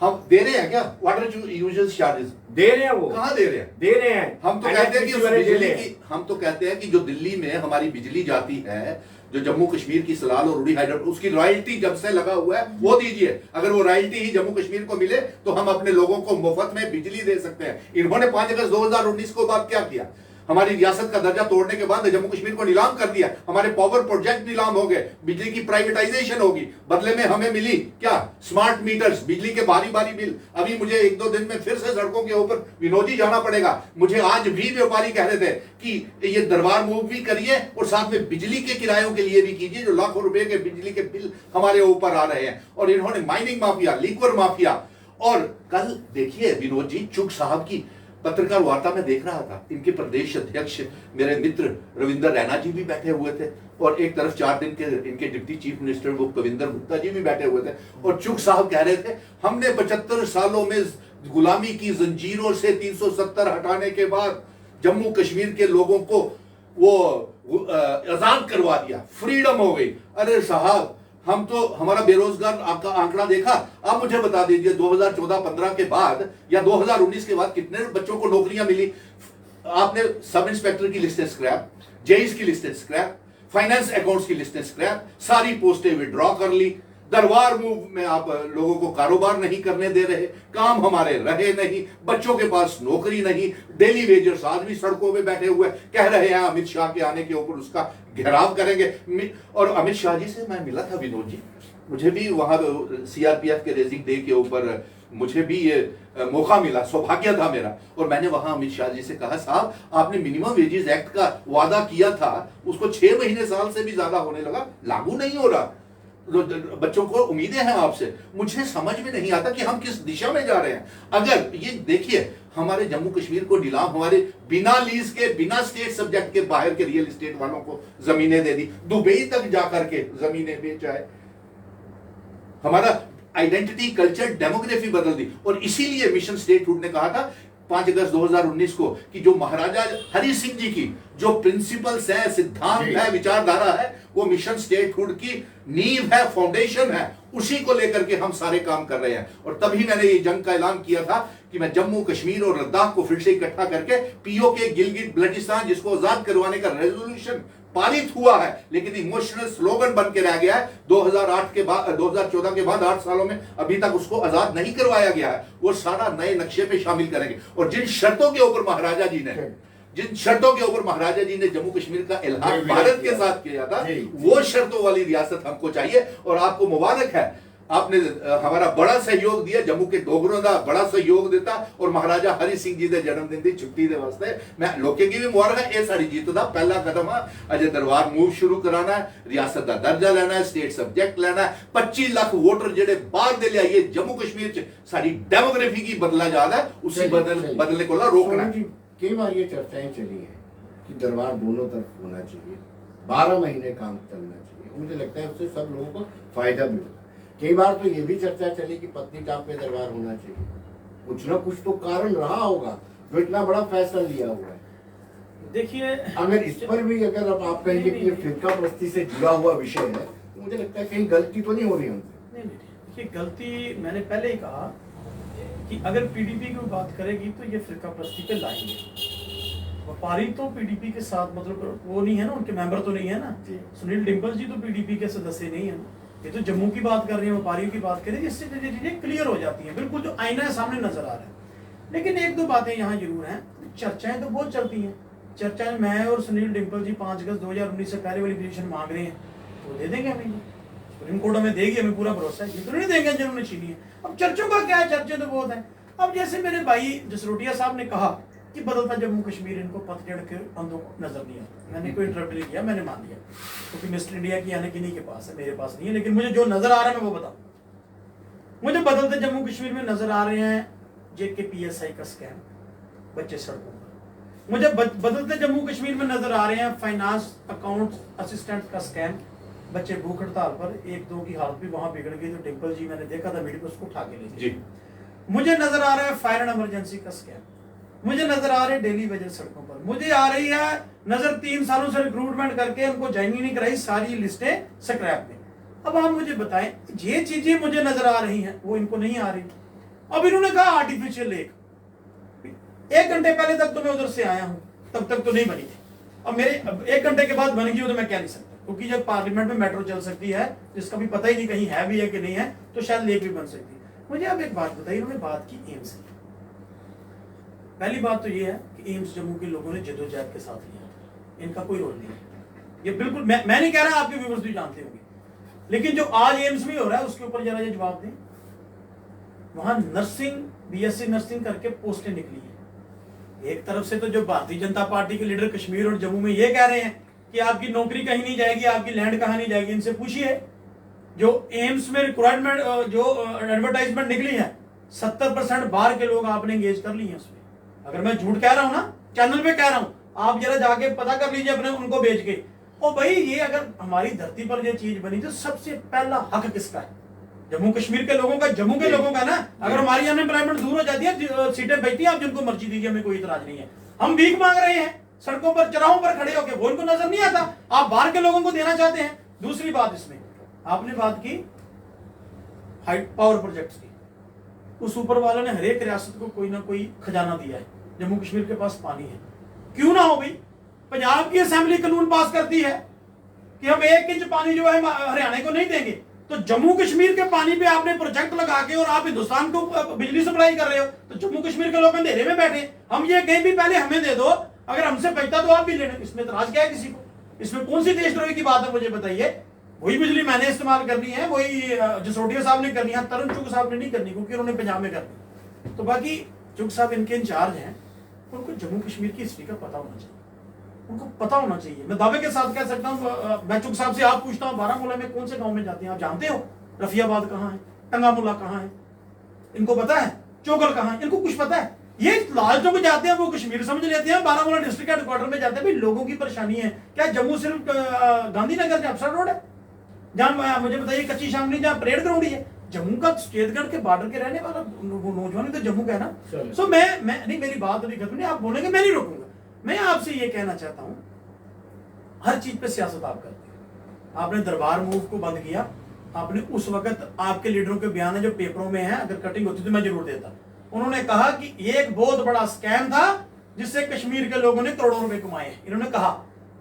हम दे रहे हैं क्या वाटर यूजेज चार्जेस? दे रहे हैं, वो कहाँ दे रहे हैं? दे रहे हैं। हम तो कहते हैं कि बिजली की, हम तो कहते हैं कि जो दिल्ली में हमारी बिजली जाती है, जो जम्मू कश्मीर की सलाल और उड़ी हाइडल, उसकी रॉयल्टी जब से लगा हुआ है वो दीजिए। अगर वो रॉयल्टी ही जम्मू कश्मीर को मिले तो हम अपने लोगों को मुफ्त में बिजली दे सकते हैं। इन्होंने 5 अगस्त 2019 को बाद क्या किया? हमारी रियासत का दर्जा तोड़ने के बाद जम्मू कश्मीर को नीलाम कर दिया, हमारे पावर प्रोजेक्ट नीलाम हो गए, बिजली की प्राइवेटाइजेशन होगी, बदले में हमें मिली क्या? स्मार्ट मीटर्स, बिजली के भारी भारी बिल। अभी मुझे 1-2 दिन में फिर से सड़कों के ऊपर विनोदी जाना पड़ेगा। मुझे आज भी व्यापारी कह रहे थे कि ये दरबार मूव भी करिए और साथ में बिजली के किरायों के लिए भी कीजिए, जो लाखों रुपए के बिजली के बिल हमारे ऊपर आ रहे हैं। और इन्होंने माइनिंग माफिया, लिक्वर माफिया, और कल देखिए विनोद जी, चुग साहब की पत्रकार वार्ता में देख रहा था, इनके प्रदेश अध्यक्ष मेरे मित्र रविंदर रैना जी भी बैठे हुए थे, और एक तरफ 4 दिन के इनके डिप्टी चीफ मिनिस्टर वो कविंदर गुप्ता जी भी बैठे हुए थे। और चुग साहब कह रहे थे, हमने 75 सालों में गुलामी की जंजीरों से 370 हटाने के बाद जम्मू कश्मीर के लोगों को वो आजाद करवा दिया, फ्रीडम हो गई। अरे साहब, हम तो, हमारा बेरोजगार आपका आंकड़ा देखा, आप मुझे बता दीजिए 2014-15 के बाद या 2019 के बाद कितने बच्चों को नौकरियां मिली? आपने सब इंस्पेक्टर की लिस्टें स्क्रैप, जेईस की लिस्टें स्क्रैप, फाइनेंस अकाउंट्स की लिस्टें स्क्रैप, सारी पोस्टें विड्रॉ कर ली। दरबार मूव में आप लोगों को कारोबार नहीं करने दे रहे, काम हमारे रहे नहीं, बच्चों के पास नौकरी नहीं, डेली वेजर्स आज भी सड़कों पे बैठे हुए कह रहे हैं अमित शाह के आने के ऊपर उसका घेराव करेंगे। और अमित शाह जी से मैं मिला था विनोद जी, मुझे भी वहां सीआरपीएफ के रेजिंग डे के ऊपर मुझे भी ये मौका मिला, सौभाग्य था मेरा। और मैंने वहां अमित शाह जी से कहा, साहब आपने मिनिमम वेजेस एक्ट का वादा किया था, उसको 6 महीने साल से भी ज्यादा होने लगा, लागू नहीं हो रहा, बच्चों को उम्मीदें हैं आपसे। मुझे समझ में नहीं आता कि हम किस दिशा में जा रहे हैं। अगर ये देखिए, हमारे जम्मू कश्मीर को नीलाम, हमारे बिना लीज के, बिना स्टेट सब्जेक्ट के बाहर के रियल एस्टेट वालों को जमीनें दे दी, दुबई तक जाकर के जमीनें बेचा है, हमारा आइडेंटिटी, कल्चर, डेमोग्राफी बदल दी। और इसीलिए मिशन स्टेटहुड ने कहा था 5 अगस्त 2019 को कि जो महाराजा हरि सिंह जी की जो प्रिंसिपल्स है, सिद्धांत है, विचारधारा है, वो मिशन स्टेटहुड की नींव है, फाउंडेशन है, उसी को लेकर के हम सारे काम कर रहे हैं। और तभी मैंने ये जंग का ऐलान किया था कि मैं जम्मू कश्मीर और लद्दाख को फिर से इकट्ठा करके पीओके गिलगित बल्टिस्तान जिसको आजाद करवाने का रेजोल्यूशन पारित हुआ है लेकिन इमोशनल स्लोगन बन के रह गया है 2008 के बाद 2014 के बाद 8 सालों में अभी तक उसको आजाद नहीं करवाया गया है, वो सारा नए नक्शे पे शामिल करेंगे। और जिन शर्तों के ऊपर महाराजा जी ने जम्मू कश्मीर का इल्हाक भारत के साथ किया था, वो शर्तों वाली रियासत हमको चाहिए। और आपको मुबारक है, आपने हमारा बड़ा सहयोग दिया, जम्मू के डोगरों का बड़ा सहयोग देता और महाराजा हरि सिंह जी के जन्मदिन की छुट्टी के वास्ते मैं लोगों की भी मुबारक है। ये सारी जीत का पहला कदम है। अजय दरबार मूव शुरू कराना है, रियासत का दर्जा लेना है, स्टेट सब्जेक्ट लेना है, 25 लाख वोटर जेडे बाहर दे लिया जम्मू कश्मीर च सारी डेमोग्राफी की बदला जा रहा है, उसी बदलने को रोकना है। कई बार ये चर्चाएं चली है कि दरबार दोनों तरफ होना चाहिए, 12 महीने काम चलना चाहिए। मुझे लगता है उससे सब लोगों को फायदा भी होगा। कई बार तो ये भी चर्चा चली कि पत्नीटॉप पे दरबार होना चाहिए। कुछ ना कुछ तो कारण रहा होगा जो इतना बड़ा फैसला लिया हुआ है। देखिए, अगर इस पर भी अगर आप कहेंगे कि ये फिरका प्रस्ती से जुड़ा हुआ विषय है तो मुझे लगता है कहीं गलती तो नहीं हो रही हमसे। नहीं, देखिए गलती मैंने पहले ही कहा कि अगर पीडीपी की बात करेगी तो ये फिरका प्रस्ती पे लाएंगे। व्यापारी तो पीडीपी के साथ मतलब वो नहीं है ना, उनके मेंबर तो नहीं है ना। सुनील डिम्पल जी तो पीडीपी के सदस्य नहीं है ना। ये तो जम्मू की बात कर रही है, व्यापारियों की बात करें, जिससे चीजें क्लियर हो जाती हैं, बिल्कुल जो आईना है सामने नजर आ रहा है। लेकिन एक दो बातें यहाँ जरूर हैं, चर्चाएं तो बहुत चलती हैं। चर्चाएं मैं और सुनील डिम्पल जी 5 अगस्त 2019 से पहले वाली पोजीशन मांग रहे हैं, तो दे देंगे हमें, सुप्रीम कोर्ट हमें देगी, हमें पूरा भरोसा है। ये तो नहीं देंगे जिन्होंने छीनी है। अब चर्चों का क्या है, चर्चे तो बहुत है। अब जैसे मेरे भाई जसरोटिया साहब ने कहा कि बदलता जम्मू कश्मीर इनको पतझड़ के अंधों को नजर नहीं आता, मैंने कोई इंटरप्ट नहीं किया, मैंने मान लिया क्योंकि मिस्टर इंडिया की यानी किन्हीं के पास है, मेरे पास नहीं है। लेकिन मुझे जो नजर आ रहा है मैं वो बताऊं। मुझे बदलते जम्मू कश्मीर में नजर आ रहे हैं जेके पीएसआई का स्कैम, बच्चे सड़कों पर। मुझे बदलते जम्मू कश्मीर में नजर आ रहे हैं फाइनेंस अकाउंट असिस्टेंट का स्कैम, बच्चे भूख हड़ताल पर, 1-2 की हालत भी वहां बिगड़ गई तो डिम्पल जी मैंने देखा था वीडियो, उसको उठा के ले। मुझे नजर आ रहा है फायर एंड इमरजेंसी का स्कैम, मुझे नजर आ रहे हैं डेली वेजेस सड़कों पर, मुझे आ रही है नजर 3 सालों से रिक्रूटमेंट करके उनको ज्वाइनिंग नहीं कराई, सारी लिस्टें स्क्रैप में। अब आप मुझे बताएं, ये चीजें मुझे नजर आ रही हैं, वो इनको नहीं आ रही। अब इन्होंने कहा आर्टिफिशियल लेक, 1 घंटे पहले तक तो मैं उधर से आया हूं, तब तक तो नहीं बनी थी। अब मेरे 1 घंटे के बाद बन गई तो मैं कह नहीं सकता, क्योंकि जब पार्लियामेंट में मेट्रो चल सकती है जिसका भी पता ही नहीं कहीं है भी है कि नहीं है, तो शायद लेक भी बन सकती है। मुझे अब एक बात बताइए, इन्होंने बात की एम्स की। पहली बात तो ये है कि एम्स जम्मू के लोगों ने जद्दोजहद के साथ लिया, इनका कोई रोल नहीं है। ये बिल्कुल मैं नहीं कह रहा, आपके व्यूअर्स भी जानते होंगे, लेकिन जो आज एम्स में हो रहा है उसके ऊपर जरा ये जवाब दें। वहां नर्सिंग, बीएससी नर्सिंग करके पोस्टें निकली है। एक तरफ से तो जो भारतीय जनता पार्टी के लीडर कश्मीर और जम्मू में ये कह रहे हैं कि आपकी नौकरी कहीं नहीं जाएगी, आपकी लैंड कहां नहीं जाएगी। इनसे पूछिए, जो एम्स में रिक्वायरमेंट जो एडवर्टाइजमेंट निकली है, 70% बाहर के लोग आपने एंगेज कर लिए हैं उसमें। अगर मैं झूठ कह रहा हूं ना, चैनल पे कह रहा हूं, आप जरा जाके पता कर लीजिए अपने उनको भेज के। ओ भाई, ये अगर हमारी धरती पर ये चीज बनी तो सबसे पहला हक किसका है? जम्मू कश्मीर के लोगों का, जम्मू के लोगों का ना। अगर हमारी अनएम्प्लॉयमेंट दूर हो जाती है, सीटें बचती है, आप जिनको मर्जी दीजिए, हमें कोई इतराज नहीं है। हम भीख मांग रहे हैं सड़कों पर, चौराहों पर खड़े होकर, वो इनको नजर नहीं आता, आप बाहर के लोगों को देना चाहते हैं। दूसरी बात, इसमें आपने बात की हाइट पावर प्रोजेक्ट्स की, उस ऊपर वालों ने हर एक रियासत को कोई ना कोई खजाना दिया है। जम्मू कश्मीर के पास पानी है, क्यों ना हो भाई। पंजाब की असेंबली कानून पास करती है कि हम 1 इंच पानी जो है हरियाणा को नहीं देंगे, तो जम्मू कश्मीर के पानी पे आपने प्रोजेक्ट लगा के और आप हिंदुस्तान को बिजली सप्लाई कर रहे हो, तो जम्मू कश्मीर के लोग अंधेरे में बैठे। हम ये कहीं भी पहले हमें दे दो, अगर हमसे बचता तो आप भी लेना, इसमें इतराज क्या है किसी को? इसमें कौन सी देशद्रोही की बात है, मुझे बताइए। वही बिजली मैंने इस्तेमाल करनी है, वही जसरोटिया साहब ने करनी है, तरुण चुग साहब ने नहीं करनी, क्योंकि उन्होंने पंजाब में करनी। तो बाकी चुग साहब इनके इंचार्ज हैं, उनको जम्मू कश्मीर की हिस्ट्री का पता होना चाहिए, उनको पता होना चाहिए। मैं दावे के साथ कह सकता हूँ, मैं चुग साहब से आप पूछता हूँ, बारामूला में कौन से गांव में जाते हैं, आप जानते हो? रफियाबाद कहाँ है, टंगामुला कहाँ है, इनको पता है? चोगल कहाँ है, इनको कुछ पता है? ये लालचों को जाते हैं, वो कश्मीर समझ लेते हैं, बारामूला डिस्ट्रिक्ट हेडक्वार्टर में जाते हैं। भाई लोगों की परेशानी है क्या? जम्मू सिर्फ गांधीनगर अफसर रोड है, जहाँ मुझे बताइए कच्ची शामली जहाँ परेड ग्राउंड है, जम्मू का सफेदगढ़ के बॉर्डर के रहने वाला वो नौजवान तो जम्मू का है ना। चलो। सो मैं नहीं, मेरी बात अभी खत्म नहीं, आप बोलेंगे मैं नहीं रोकूंगा। मैं आपसे ये कहना चाहता हूं, हर चीज पे सियासत आप करते हैं। आपने दरबार मूव को बंद किया, आपने उस वक्त आपके लीडरों के बयान है जो पेपरों में है, अगर कटिंग होती तो मैं जरूर देता। उन्होंने कहा कि ये एक बहुत बड़ा स्कैम था जिससे कश्मीर के लोगों ने करोड़ों रुपए कमाए। इन्होंने कहा,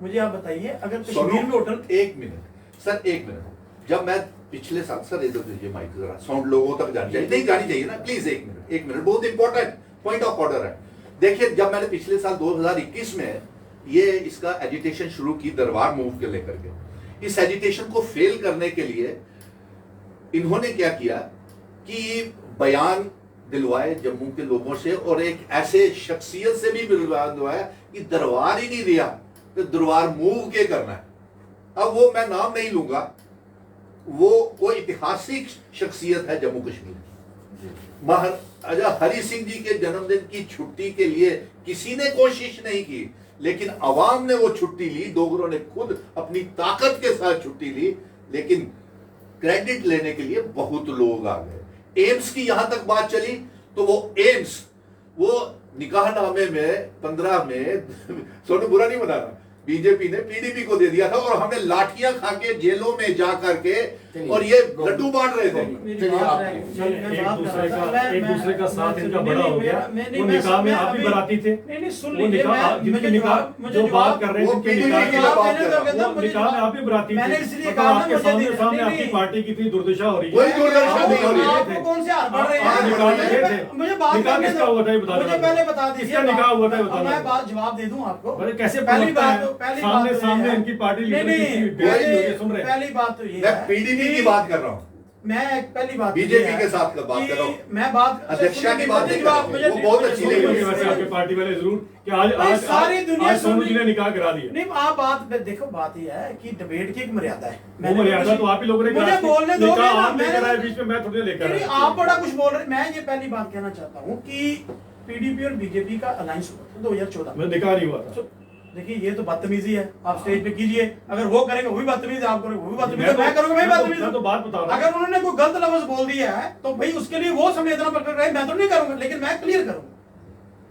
मुझे आप बताइए अगर कश्मीर में होटल, एक मिनट सर, एक मिनट। जब मैं पिछले साल, सर इधर दीजिए माइक जरा, साउंड लोगों तक जानी चाहिए, नहीं जानी चाहिए ना, प्लीज एक मिनट, बहुत इंपॉर्टेंट पॉइंट ऑफ ऑर्डर है। देखिए, जब मैंने पिछले साल 2021 में ये इसका एजिटेशन शुरू की दरबार मूव के लेकर के, इस एजिटेशन को फेल करने के लिए इन्होंने क्या किया कि बयान दिलवाए जम्मू के लोगों से, और एक ऐसे शख्सियत से भी दिलवाया कि दरबार ही नहीं दिया तो दरबार मूव के करना है। अब वो मैं नाम नहीं लूंगा, वो ऐतिहासिक शख्सियत है जम्मू कश्मीर की। महाराजा हरि सिंह जी के जन्मदिन की छुट्टी के लिए किसी ने कोशिश नहीं की, लेकिन अवाम ने वो छुट्टी ली, डोगरों ने खुद अपनी ताकत के साथ छुट्टी ली, लेकिन क्रेडिट लेने के लिए बहुत लोग आ गए। एम्स की यहां तक बात चली तो वो एम्स, वो निकाहनामे में 15 में सोनू बुरा नहीं बता रहा, बीजेपी ने पीडीपी को दे दिया था, और हमने लाठियां खा के जेलों में जा करके और ये लड्डू बांट रहे थे। एक दूसरे का साथ इनका बड़ा हो गया। वो निकाह में आप भी बराती थे, वो निकाह जिनके निकाह जो बात कर रहे थे उनके निकाह में आप भी बराती थे, मतलब आपके सामने आपकी पार्टी की इतनी दुर्दशा हो रही है। कोई दुर्दशा नहीं हो रही है। कौन से हार बढ़ रहे हैं? निकाह में गए थे, मुझे बात निकाह किसका हुआ था ये बता मुझे पहले बता दीजिए, किसका निकाह हुआ था ये बता मैं बात जवाब दे दूं आपको। अरे कैसे पहली बात सामने इनकी पार्टी सुन रहे हैं। पहली बात तो ये मैं है, पीडीपी की बात कर रहा हूँ, मैं पहली बात बीजेपी के साथ का बात कर रहा हूँ, मैं बात अध्यक्षा की बात नहीं कर रहा हूँ, वो बहुत अच्छी लगी मुझे वैसे आपके पार्टी वाले जरूर कि आज सारी दुनिया आज सोनू जी ने निकाह करा दिया। नहीं, आप बात देखो, बात ये है कि डिबेट की एक मर्यादा है। वो मर्यादा तो आप ही लोगों ने मुझे बोलने दो, बीच में मैं थोड़ी लेकर नहीं, आप बड़ा कुछ बोल रहे। मैं ये पहली बात कहना चाहता हूँ कि पीडीपी और बीजेपी का अलायंस हुआ था 2014 में, निकाह नहीं हुआ था। देखिए, ये तो बदतमीजी है, आप स्टेज पे कीजिए, अगर वो करेंगे वो भी बदतमीजी, आप करोगे वो भी बदतमीजी, मैं करूंगा मैं बदतमीजी। मैं तो बात बता रहा हूं। अगर उन्होंने कोई गलत लफ्ज बोल दिया है तो भाई उसके लिए वो संवेदना प्रकट रहे, मैं तो नहीं करूंगा, लेकिन मैं क्लियर करूंगा।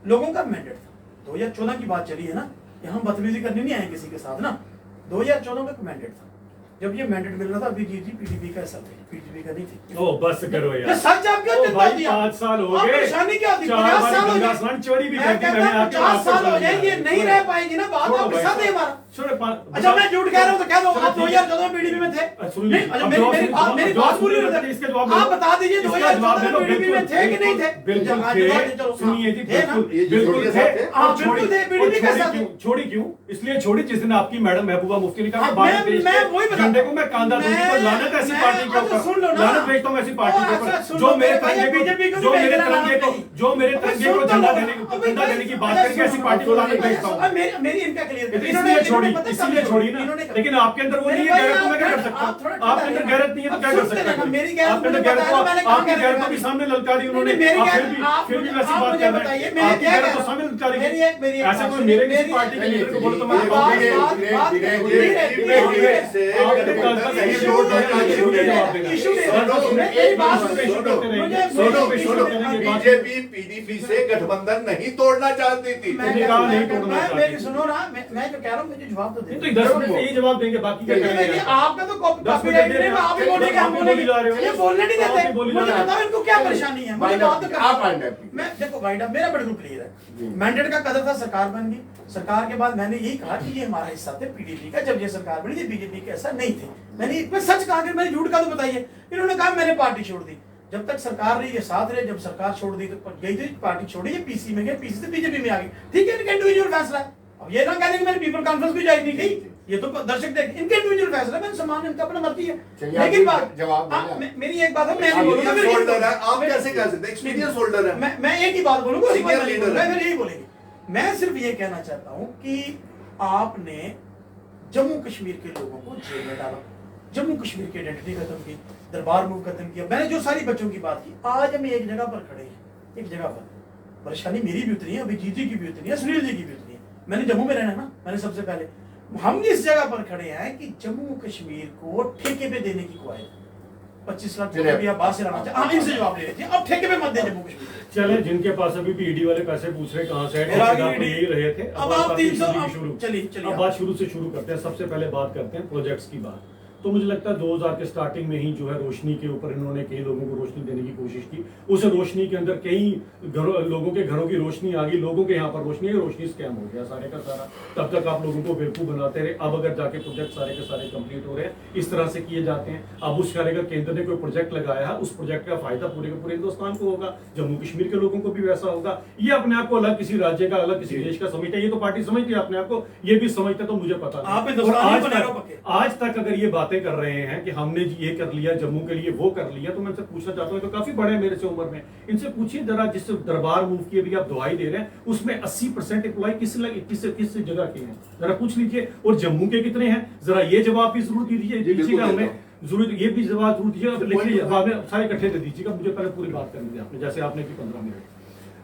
लोगों का मैंडेट था, 2014 की बात चली है ना, यहाँ बदतमीजी करनी नहीं आए किसी के साथ ना। 2014 का मैंडेट था, जब ये मैंडेट मिल रहा था अभी जी पीडीपी का ऐसा पीडीपी का नहीं थी। ओ बस करो यार, सच आप क्यों चिंता भाई दिया? 5 साल हो गए, परेशानी क्या होती? 4 50 साल हो गंगा गए, स्नान चोरी भी मैं करती कहता मैंने हूं आपके 50 साल हो जाए, ये नहीं रह पाएगी ना बात, आप साथ है हमारा। अच्छा, मैं झूठ कह रहा हूं तो कह दो, आप 2014 में पीडीपी में थे? नहीं, अच्छा मेरी बात पूरी हो जाए, आप बता दीजिए 2014 में पीडीपी में थे कि नहीं थे? बिल्कुल थे, सुनिए जी, बिल्कुल थे। आप बिल्कुल थे, पीडीपी के साथ। छोड़ी क्यों? इसलिए छोड़ी जिस दिन आपकी मैडम महबूबा मुफ्ती ने कहा मैं वही बता, झंडे को मैं कांधा दूंगी तो लानत ऐसी पार्टी के ऊपर, लानत भेजता हूं ऐसी पार्टी के ऊपर जो मेरे तिरंगे को, जो मेरे तिरंगे को झंडा देने की बात करके ऐसी पार्टी को लानत भेजता हूं। मेरी इनका क्लियर इसलिए छोड़ी ना, लेकिन आपके अंदर वो नहीं है गैरत, तो मैं क्या कर सकता हूँ? आपके अंदर गैरत नहीं है तो क्या कर सकता हूँ? आपके अंदर गैरत, आपकी गैरत को भी सामने ललकारी उन्होंने, फिर भी वैसी बात कर रहे हैं, आपकी गैरत तो सामने ललकारी। ऐसा कोई मेरे किसी पार्टी के लीडर को बोले तो मैं बीजेपी पीडीपी से गठबंधन नहीं तोड़ना चाहती थी। सुनो ना, मैं जो कह रहा हूँ मुझे जवाब तो दे। यही जवाब देंगे, बाकी क्या करेंगे? आपका तो कॉपीराइट नहीं, आप ही बोलेंगे, हम बोलेंगे, ये बोलने नहीं देते। मुझे बताओ इनको क्या परेशानी है, मुझे बात तो कर। मैं देखो भाई, मेरा बिल्कुल क्लियर है, मैंडेट का कदर था, सरकार बन गई, सरकार के बाद मैंने यही कहा कि ये हमारा हिस्सा थे पीडीपी का, जब ये सरकार बनी थी बीजेपी के ऐसा नहीं थे। मैंने सच कहा, कि मैंने झूठ का तो बताइए। इन्होंने कहा मैंने पार्टी छोड़ दी, जब तक सरकार रही ये साथ रहे, जब सरकार छोड़ दी तो गई थी पार्टी छोड़ी, ये पीसी में गए, पीसी से बीजेपी में आ गई, ठीक है, इनका इंडिविजुअल फैसला है। अब ये ना कह देंगे मैंने पीपल कॉन्फ्रेंस भी ज्वाइन नहीं की, ये तो दर्शक देख, इनके इंडिविजुअल फैसला, मैंने सम्मान, इनका अपना मर्जी है। लेकिन बात जवाब मेरी एक बात है, मैं नहीं बोलूंगा, आप कैसे कह सकते हैं? एक्सपीरियंस होल्डर है, मैं एक ही बात बोलूंगा, सीनियर लीडर है, यही बोलेंगे। मैं सिर्फ ये कहना चाहता हूं कि आपने जम्मू कश्मीर के लोगों को जेल में डाला, जम्मू कश्मीर की आइडेंटिटी खत्म की, दरबार मूव खत्म किया, मैंने जो सारी बच्चों की बात की, आज हम एक जगह पर खड़े हैं, एक जगह पर। परेशानी मेरी भी उतनी है, अभिजीत जी की भी उतनी है, सुनील जी की भी उतनी है। मैंने जम्मू में रहना है ना, मैंने सबसे पहले हम इस जगह पर खड़े हैं कि जम्मू कश्मीर को ठेके पे देने की ख्वाहिश, 25 लाख रुपया बाहर से लाना चाहिए। हाँ, इनसे जवाब ले लीजिए, अब ठेके पे मत दे जम्मू कश्मीर। चले, जिनके पास अभी भी ईडी वाले पैसे पूछ रहे कहाँ से मेरा है, भी यही रहे थे। अब आप 300 शुरू, चलिए अब बात शुरू से शुरू करते हैं। सबसे पहले बात करते हैं प्रोजेक्ट्स की बात। तो मुझे लगता है 2000 के स्टार्टिंग में ही जो है रोशनी के ऊपर इन्होंने कई लोगों को रोशनी देने की कोशिश की। उस रोशनी के अंदर कई लोगों के घरों की रोशनी आ गई, लोगों के यहाँ पर रोशनी स्कैम हो गया सारे का सारा। तब तक आप लोगों को बेवकूफ बनाते रहे। अब अगर जाके प्रोजेक्ट सारे के सारे कंप्लीट हो रहे हैं, इस तरह से किए जाते हैं। अब उस अगर केंद्र ने कोई प्रोजेक्ट लगाया है, उस प्रोजेक्ट का फायदा पूरे के पूरे हिंदुस्तान को होगा, जम्मू कश्मीर के लोगों को भी वैसा होगा। ये अपने आप को अलग किसी राज्य का, अलग किसी देश का समझते हैं। ये तो पार्टी समझती है अपने आप को, ये भी समझते तो मुझे पता नहीं। आज तक अगर ये बातें कर रहे हैं कि हमने ये कर लिया जम्मू के लिए, वो कर लिया, तो मैं इनसे पूछना चाहता हूँ, तो काफी बड़े मेरे से उम्र में, इनसे पूछिए जरा, जिस दरबार मूव की अभी आप दुहाई दे रहे हैं, उसमें 80% एम्प्लॉय किस जगह के हैं, जरा पूछ लीजिए। और जम्मू के कितने हैं, जरा ये जवाब भी जरूर दीजिएगा हमें, जरूर ये भी जवाब जरूर दीजिएगा। लिखिए, सारे इकट्ठे दे दीजिएगा, मुझे पहले पूरी बात करनी थी आपने, जैसे आपने की 15 मिनट।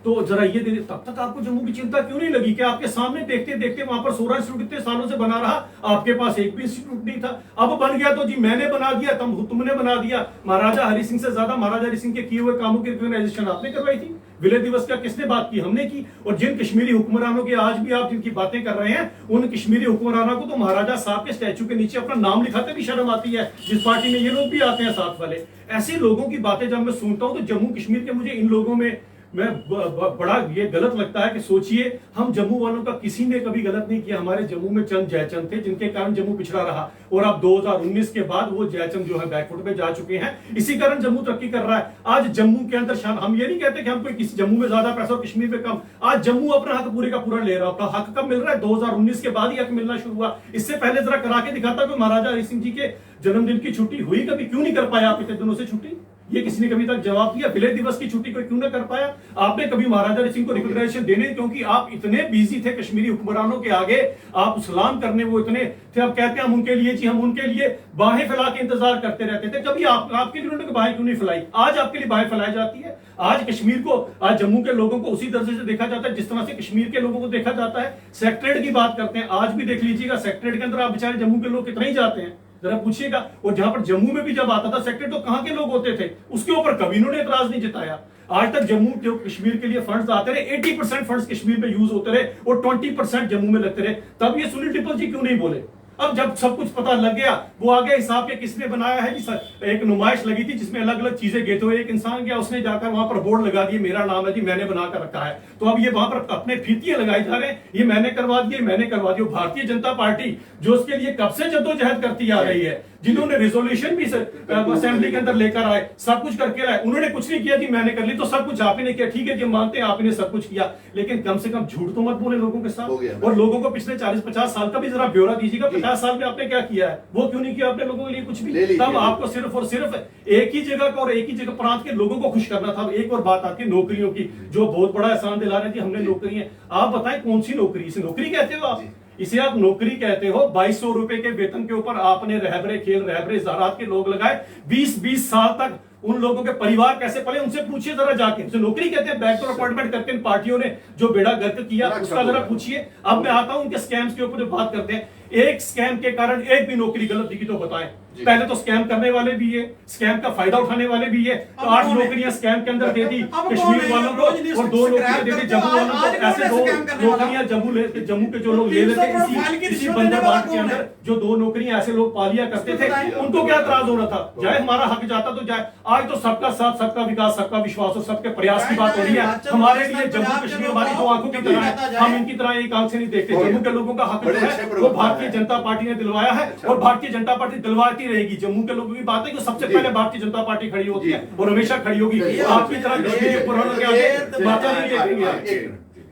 तो जरा ये तब तक आपको जम्मू की चिंता क्यों नहीं लगी कि आपके सामने देखते देखते वहां पर 16 इंस्टीट्यूट कितने सालों से बना रहा, आपके पास एक भी इंस्टीट्यूट नहीं था। अब बन गया तो जी मैंने बना दिया, तुमने बना दिया। महाराजा हरि सिंह से ज्यादा महाराजा हरि सिंह के किए हुए कामों की रिकॉग्नाइजेशन आपने करवाई थी। विलय दिवस का किसने बात की, हमने की। और जिन कश्मीरी हुक्मरानों के आज भी आप जिनकी बातें कर रहे हैं, उन कश्मीरी हुक्मरानों को तो महाराजा साहब के स्टैचू के नीचे अपना नाम लिखाते भी शर्म आती है, जिस पार्टी में ये लोग भी आते हैं साथ वाले। ऐसे लोगों की बातें जब मैं सुनता हूं तो जम्मू कश्मीर के मुझे इन लोगों में बड़ा ये गलत लगता है कि सोचिए, हम जम्मू वालों का किसी ने कभी गलत नहीं किया। हमारे जम्मू में चंद जयचंद थे जिनके कारण जम्मू पिछड़ा रहा, और अब 2019 के बाद वो जयचंद जो है बैकफुट पे जा चुके हैं। इसी कारण जम्मू तरक्की कर रहा है। आज जम्मू के अंदर हम ये नहीं कहते कि हम कोई किसी जम्मू में ज्यादा पैसा और कश्मीर में कम। आज जम्मू अपना हक पूरे का पूरा ले रहा है। अपना हक कब मिल रहा है, 2019 के बाद ही हक मिलना शुरू हुआ। इससे पहले जरा करा के दिखाता कि महाराजा हरि सिंह जी के जन्मदिन की छुट्टी हुई कभी, क्यों नहीं कर पाया आप इतने दिनों से छुट्टी, ये किसी ने कभी तक जवाब दिया। विलय दिवस की छुट्टी को क्यों ना कर पाया आपने कभी महाराजा हरि सिंह को रिकॉग्नाइजेशन देने, क्योंकि आप इतने बिजी थे कश्मीरी हुक्मरानों के आगे, आप सलाम करने वो इतने थे। आप कहते हैं हम उनके लिए जी, हम उनके लिए बाहें फैला के इंतजार करते रहते थे। कभी आपके लिए उन्होंने बाहें क्यों नहीं फैलाई, आज आपके लिए बाहें फैलाई जाती है। आज कश्मीर को, आज जम्मू के लोगों को उसी दर्जे से देखा जाता है जिस तरह से कश्मीर के लोगों को देखा जाता है। सेक्रेटरीट की बात करते हैं, आज भी देख लीजिएगा सेक्रेटरीट के अंदर आप बेचारे जम्मू के लोग कितने ही जाते हैं, जरा पूछिएगा। और जहां पर जम्मू में भी जब आता था सेक्रेटरी, तो कहां के लोग होते थे, उसके ऊपर कभी इन्होंने एतराज नहीं जताया। आज तक जम्मू जो कश्मीर के लिए फंड्स आते रहे, 80% फंड्स कश्मीर में यूज होते रहे और 20% जम्मू में लगते रहे। तब ये सुनील डिपल जी क्यों नहीं बोले? अब जब सब कुछ पता लग गया, वो आगे हिसाब के किसने बनाया है जी, एक नुमाइश लगी थी जिसमें अलग अलग चीजें गए थे। एक इंसान गया, उसने जाकर वहां पर बोर्ड लगा दिए, मेरा नाम है जी, मैंने बनाकर रखा है। तो अब ये वहां पर अपने फीतियां लगाए जा रहे हैं, ये मैंने करवा दिए, मैंने करवा दिया। भारतीय जनता पार्टी जो उसके लिए कब से जद्दोजहद करती आ रही है, जिन्होंने रिजोल्यूशन भी असेंबली के अंदर लेकर आए, सब कुछ करके आए, उन्होंने कुछ नहीं किया जी मैंने कर ली, तो सब कुछ आप ही ने किया। ठीक है जी, मानते हैं आपने सब कुछ किया, लेकिन कम से कम झूठ तो मत बोले लोगों के साथ। और लोगों को पिछले 40-50 साल का भी जरा ब्यौरा दीजिएगा, 50 साल में आपने क्या किया है, वो क्यों नहीं किया आपने लोगों के लिए कुछ भी। तब आपको सिर्फ और सिर्फ एक ही जगह का और एक ही जगह प्रांत के लोगों को खुश करना था। एक और बात आती है नौकरियों की, जो बहुत बड़ा एहसान दिला रहे थे हमने नौकरियां। आप बताएं कौन सी नौकरी, इसे नौकरी कहते हो आप, इसे आप नौकरी कहते हो। 2200 रुपए के वेतन के ऊपर आपने रहबरे खेल, रहबरे ज़रात के लोग लगाए। 20-20 साल तक उन लोगों के परिवार कैसे पले, उनसे पूछिए जरा जाके। उसे नौकरी कहते हैं, बैकडोर अपॉइंटमेंट करके इन पार्टियों ने जो बेड़ा गर्क किया, उसका जरा पूछिए। अब मैं आता हूं उनके स्कैम्स के ऊपर जो बात करते हैं। एक स्कैम के कारण एक भी नौकरी गलत दिखी तो बताएं। पहले तो स्कैम करने वाले भी है, स्कैम का फायदा उठाने वाले भी है। तो 8 नौकरियां स्कैम के अंदर दे दी कश्मीर वालों को, और 2 नौकरियां दे दी जम्मू वालों को। ऐसे 2 नौकरियां जम्मू के जो लोग ले लेते इसी बंदरबाग के अंदर, जो 2 नौकरियां ऐसे लोग पा लिया करते थे, उनको क्या एतराज हो रहा था? जाए हमारा हक जाता तो जाए। आज तो सबका साथ, सबका विकास, सबका विश्वास और सबके प्रयास की बात हो रही है। हमारे लिए जम्मू कश्मीर हमारी 2 आंखों की तरह है, हम इनकी तरह एक आंख से नहीं देखते। जम्मू के लोगों का हक है वो भारतीय जनता पार्टी ने दिलवाया है, और भारतीय जनता पार्टी दिलवाती रहेगी। जम्मू के लोगों की बात है कि सबसे पहले भारतीय जनता पार्टी खड़ी होती है और हमेशा खड़ी होगी। आपकी तरह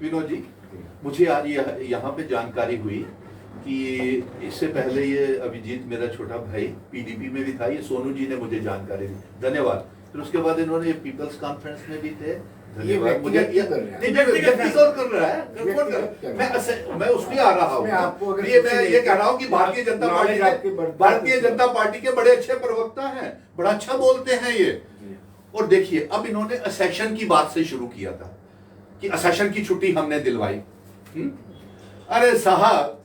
विनोद जी, मुझे आज यहाँ पे जानकारी हुई कि इससे पहले ये अभिजीत मेरा छोटा भाई पीडीपी में भी था, ये सोनू जी ने मुझे जानकारी दी, धन्यवाद। फिर उसके बाद इन्होंने पीपल्स कॉन्फ्रेंस में भी थे, धन्यवाद। मुझे कर रहा है, मैं उसमें आ रहा हूँ। मैं ये कह रहा हूँ कि भारतीय जनता पार्टी के बड़े अच्छे प्रवक्ता हैं, बड़ा अच्छा बोलते हैं ये। और देखिए अब इन्होंने असेशन की बात से शुरू किया था कि असेशन की छुट्टी हमने दिलवाई। अरे साहब,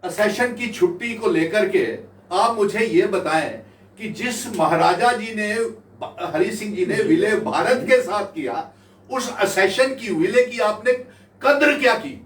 असेशन की छुट्टी को लेकर के आप मुझे ये बताएं कि जिस महाराजा जी ने, हरि सिंह जी ने विलय भारत के साथ किया, उस असेशन की, विलय की आपने कद्र क्या की?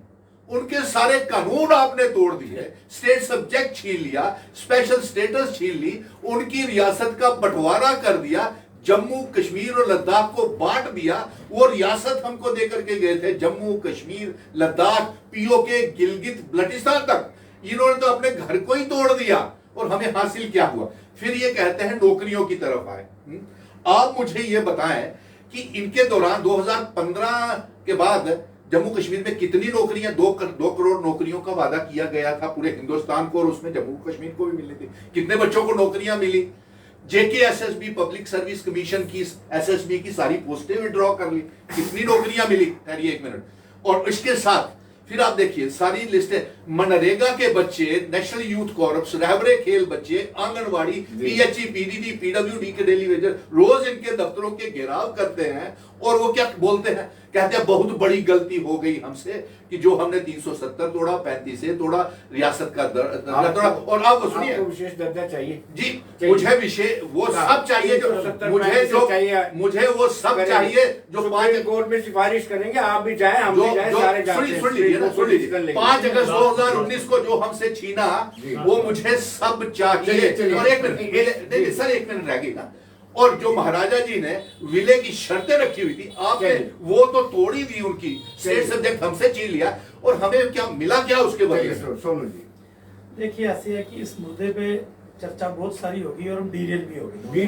उनके सारे कानून आपने तोड़ दिए, स्टेट सब्जेक्ट छीन लिया, स्पेशल स्टेटस छीन ली, उनकी रियासत का बंटवारा कर दिया, जम्मू कश्मीर और लद्दाख को बांट दिया। वो रियासत हमको देकर के गए थे, जम्मू कश्मीर, लद्दाख, पीओके, गिलगित बल्टिस्तान तक। इन्होंने तो अपने घर को ही तोड़ दिया और हमें हासिल क्या हुआ? फिर ये कहते हैं नौकरियों की तरफ आए। आप मुझे ये बताएं कि इनके दौरान 2015 के बाद जम्मू कश्मीर में कितनी नौकरियां, 2 करोड़ नौकरियों का वादा किया गया था पूरे हिंदुस्तान को, और उसमें जम्मू कश्मीर को भी मिली थी। कितने बच्चों को नौकरियां मिली? जेकेएसएसबी पब्लिक सर्विस कमीशन की, एसएसबी की सारी पोस्टें विड्रॉ कर ली। कितनी नौकरियां मिली? ठहरिए 1 मिनट। और इसके साथ फिर आप देखिए सारी लिस्टें, मनरेगा के बच्चे, नेशनल यूथ कॉर्प्स, रहबरे खेल बच्चे, आंगनवाड़ी, पीएचई, पीडीडी, पीडब्ल्यूडी के डेली वेजर रोज इनके दफ्तरों के घेराव करते हैं। और वो क्या बोलते हैं? कहते हैं बहुत बड़ी गलती हो गई हमसे कि जो हमने 370 तोड़ा, 35 से तोड़ा, रियासत का दर्जा तोड़ा। और आप सुनिए, विशेष दर्जा चाहिए जी, मुझे विषय वो सब चाहिए जो मुझे वो सब चाहिए जो 5 कोर्ट में सिफारिश करेंगे। आप भी जाए, हम भी जाए, सारे जाते हैं। सुन लीजिए 5 अगस्त 2019 को जो हमसे छीना, वो मुझे सब चाहिए। और 1 मिनट सर, 1 मिनट रह गई ना। और जो महाराजा जी ने विलय की शर्तें रखी हुई थी, आपने वो तो तोड़ी दी, उनकी स्टेट सब्जेक्ट हमसे छीन लिया। और हमें क्या मिला, क्या उसके बदले? सोनू जी देखिए, ऐसे है कि इस मुद्दे पे चर्चा बहुत सारी होगी और हम डीरेल भी होगी।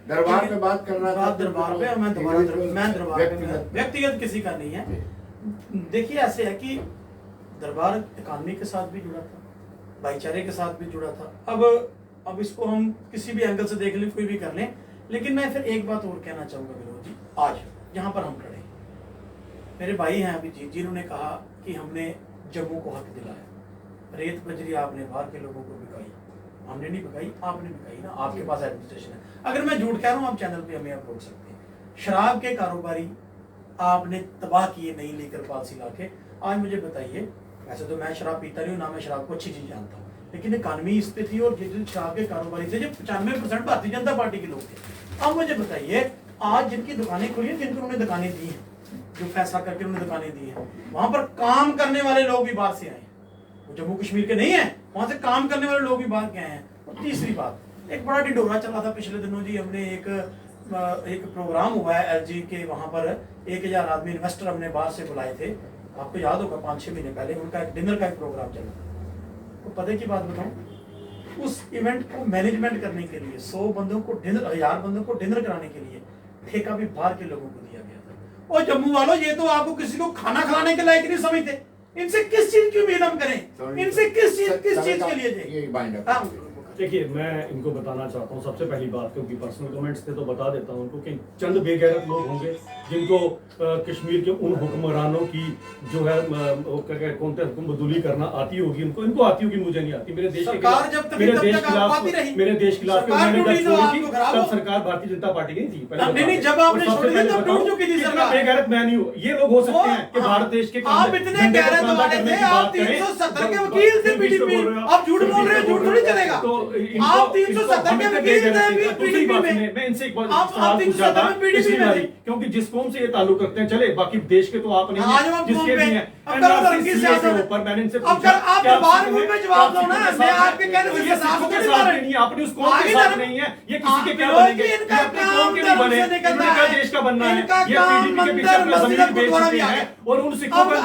दरबार में बात करना था, दरबार पे मैं दरबार पे व्यक्तिगत किसी का नहीं है। देखिए, ऐसे है कि दरबार इकानमी के साथ भी जुड़ा था, भाईचारे के साथ भी जुड़ा था। अब इसको हम किसी भी एंगल से देख लें, कोई भी कर लें, लेकिन मैं फिर एक बात और कहना चाहूंगा विनोद जी। आज जहां पर हम खड़े, मेरे भाई हैं अभिजीत जी, उन्होंने कहा कि हमने जम्मू को हक दिलाया, रेत बजरी आपने बाहर के लोगों को बिकाई, हमने नहीं बिकाई, आपने बिकाई ना, आपके पास एडमिनिस्ट्रेशन है। अगर मैं झूठ कह रहा हूँ, आप चैनल पे हमें आप रोक सकते हैं। शराब के कारोबारी आपने तबाह किए नहीं लीकर पॉलिसी लाके। आज मुझे बताइए, वैसे तो मैं शराब पीता नहीं हूँ, ना मैं शराब को अच्छी चीज जानता हूँ, लेकिन इकानमी इस पे थी और जिन शराब के कारोबारी थे, जो 95% भारतीय जनता पार्टी के लोग थे। अब मुझे बताइए, आज जिनकी दुकानें खुली हैं, जिनको उन्होंने दुकानें दी हैं, जो फैसला करके उन्होंने दुकानें दी हैं, वहां पर काम करने वाले लोग भी बाहर से आए हैं। वो जम्मू कश्मीर के नहीं है, वहां से काम करने वाले लोग भी बाहर के आए हैं। और तीसरी बात, एक बड़ा ढिंडोरा चला था पिछले दिनों जी, हमने एक प्रोग्राम हुआ है एलजी के, वहां पर 1000 आदमी इन्वेस्टर हमने बाहर से बुलाए थे। आपको याद होगा 5-6 महीने पहले उनका एक डिनर का एक प्रोग्राम चला था। तो पता की बात बताऊं, उस इवेंट को मैनेजमेंट करने के लिए 100 बंदों को डिनर, 1000 बंदों को डिनर कराने के लिए ठेका भी बाहर के लोगों को दिया गया था। और जम्मू वालों, ये तो आपको किसी को खाना खिलाने के लायक नहीं समझते। इनसे किस चीज की उम्मीद हम करें? इनसे किस चीज के लिए? देखिए, मैं इनको बताना चाहता हूँ सबसे पहली बात, क्योंकि पर्सनल कमेंट्स थे तो बता देता हूँ उनको कि चंद बेगैरत लोग होंगे जिनको कश्मीर के उन हुक्मरानों की जो है हुक्मबदूली करना आती होगी, इनको आती होगी, मुझे नहीं आती। मेरे देश के खिलाफ तब सरकार भारतीय जनता पार्टी की थी पहले। जब आपने बेगैरत मैं नहीं हूँ, ये लोग हो सकते हैं कि भारत देश के आप इतने गैरत वाले थे, आप 370 के वकील थे पीडीपी, आप झूठ बोल रहे हैं, झूठ थोड़ी चलेगा। आप 370 के वकील थे पीडीपी में। मैं इनसे एक बार सवाल पूछा था पिछली बारी, क्योंकि जिस कौम से ये ताल्लुक रखते हैं, चले बाकी देश के तो आप नहीं हैं, जिसके भी हैं एनआरसी के ऊपर मैंने इनसे पूछा, आप दरबार में जवाब दो ना। मैं आपके कहने से साफ नहीं, आपने उस कौम के साथ नहीं है, ये किसी के क्या बनेंगे, ये अपने कौम के नहीं बने, इन्होंने क्या देश का बनना है, ये पीडीपी के पीछे अपना जमीन बेच चुके हैं। और उन सिखों का जो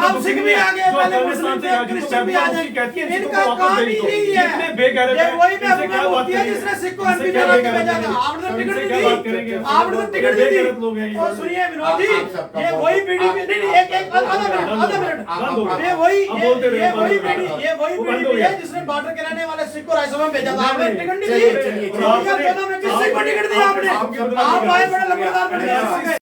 अफगानिस्तान से आया, जिनको महबूबा कहती है, इनका काम ही यही है। इतने बेगैरत है, इनसे क्या बात करेंगे? जिसने सिख को एमपी बना के भेजा था, आपने तो टिकट नहीं दी, आपने तो टिकट नहीं दी। और सुनिए विनोद जी, ये वही पीडीपी नहीं, एक आधा मिनट, ये वही पीडीपी है जिसने बॉर्डर के रहने वाले सिख को राज्यसभा में भेजा था, आपने टिकट नहीं दी। किस सिख को टिकट दी आपने? आप आए बड़े लंबेदार बन गए।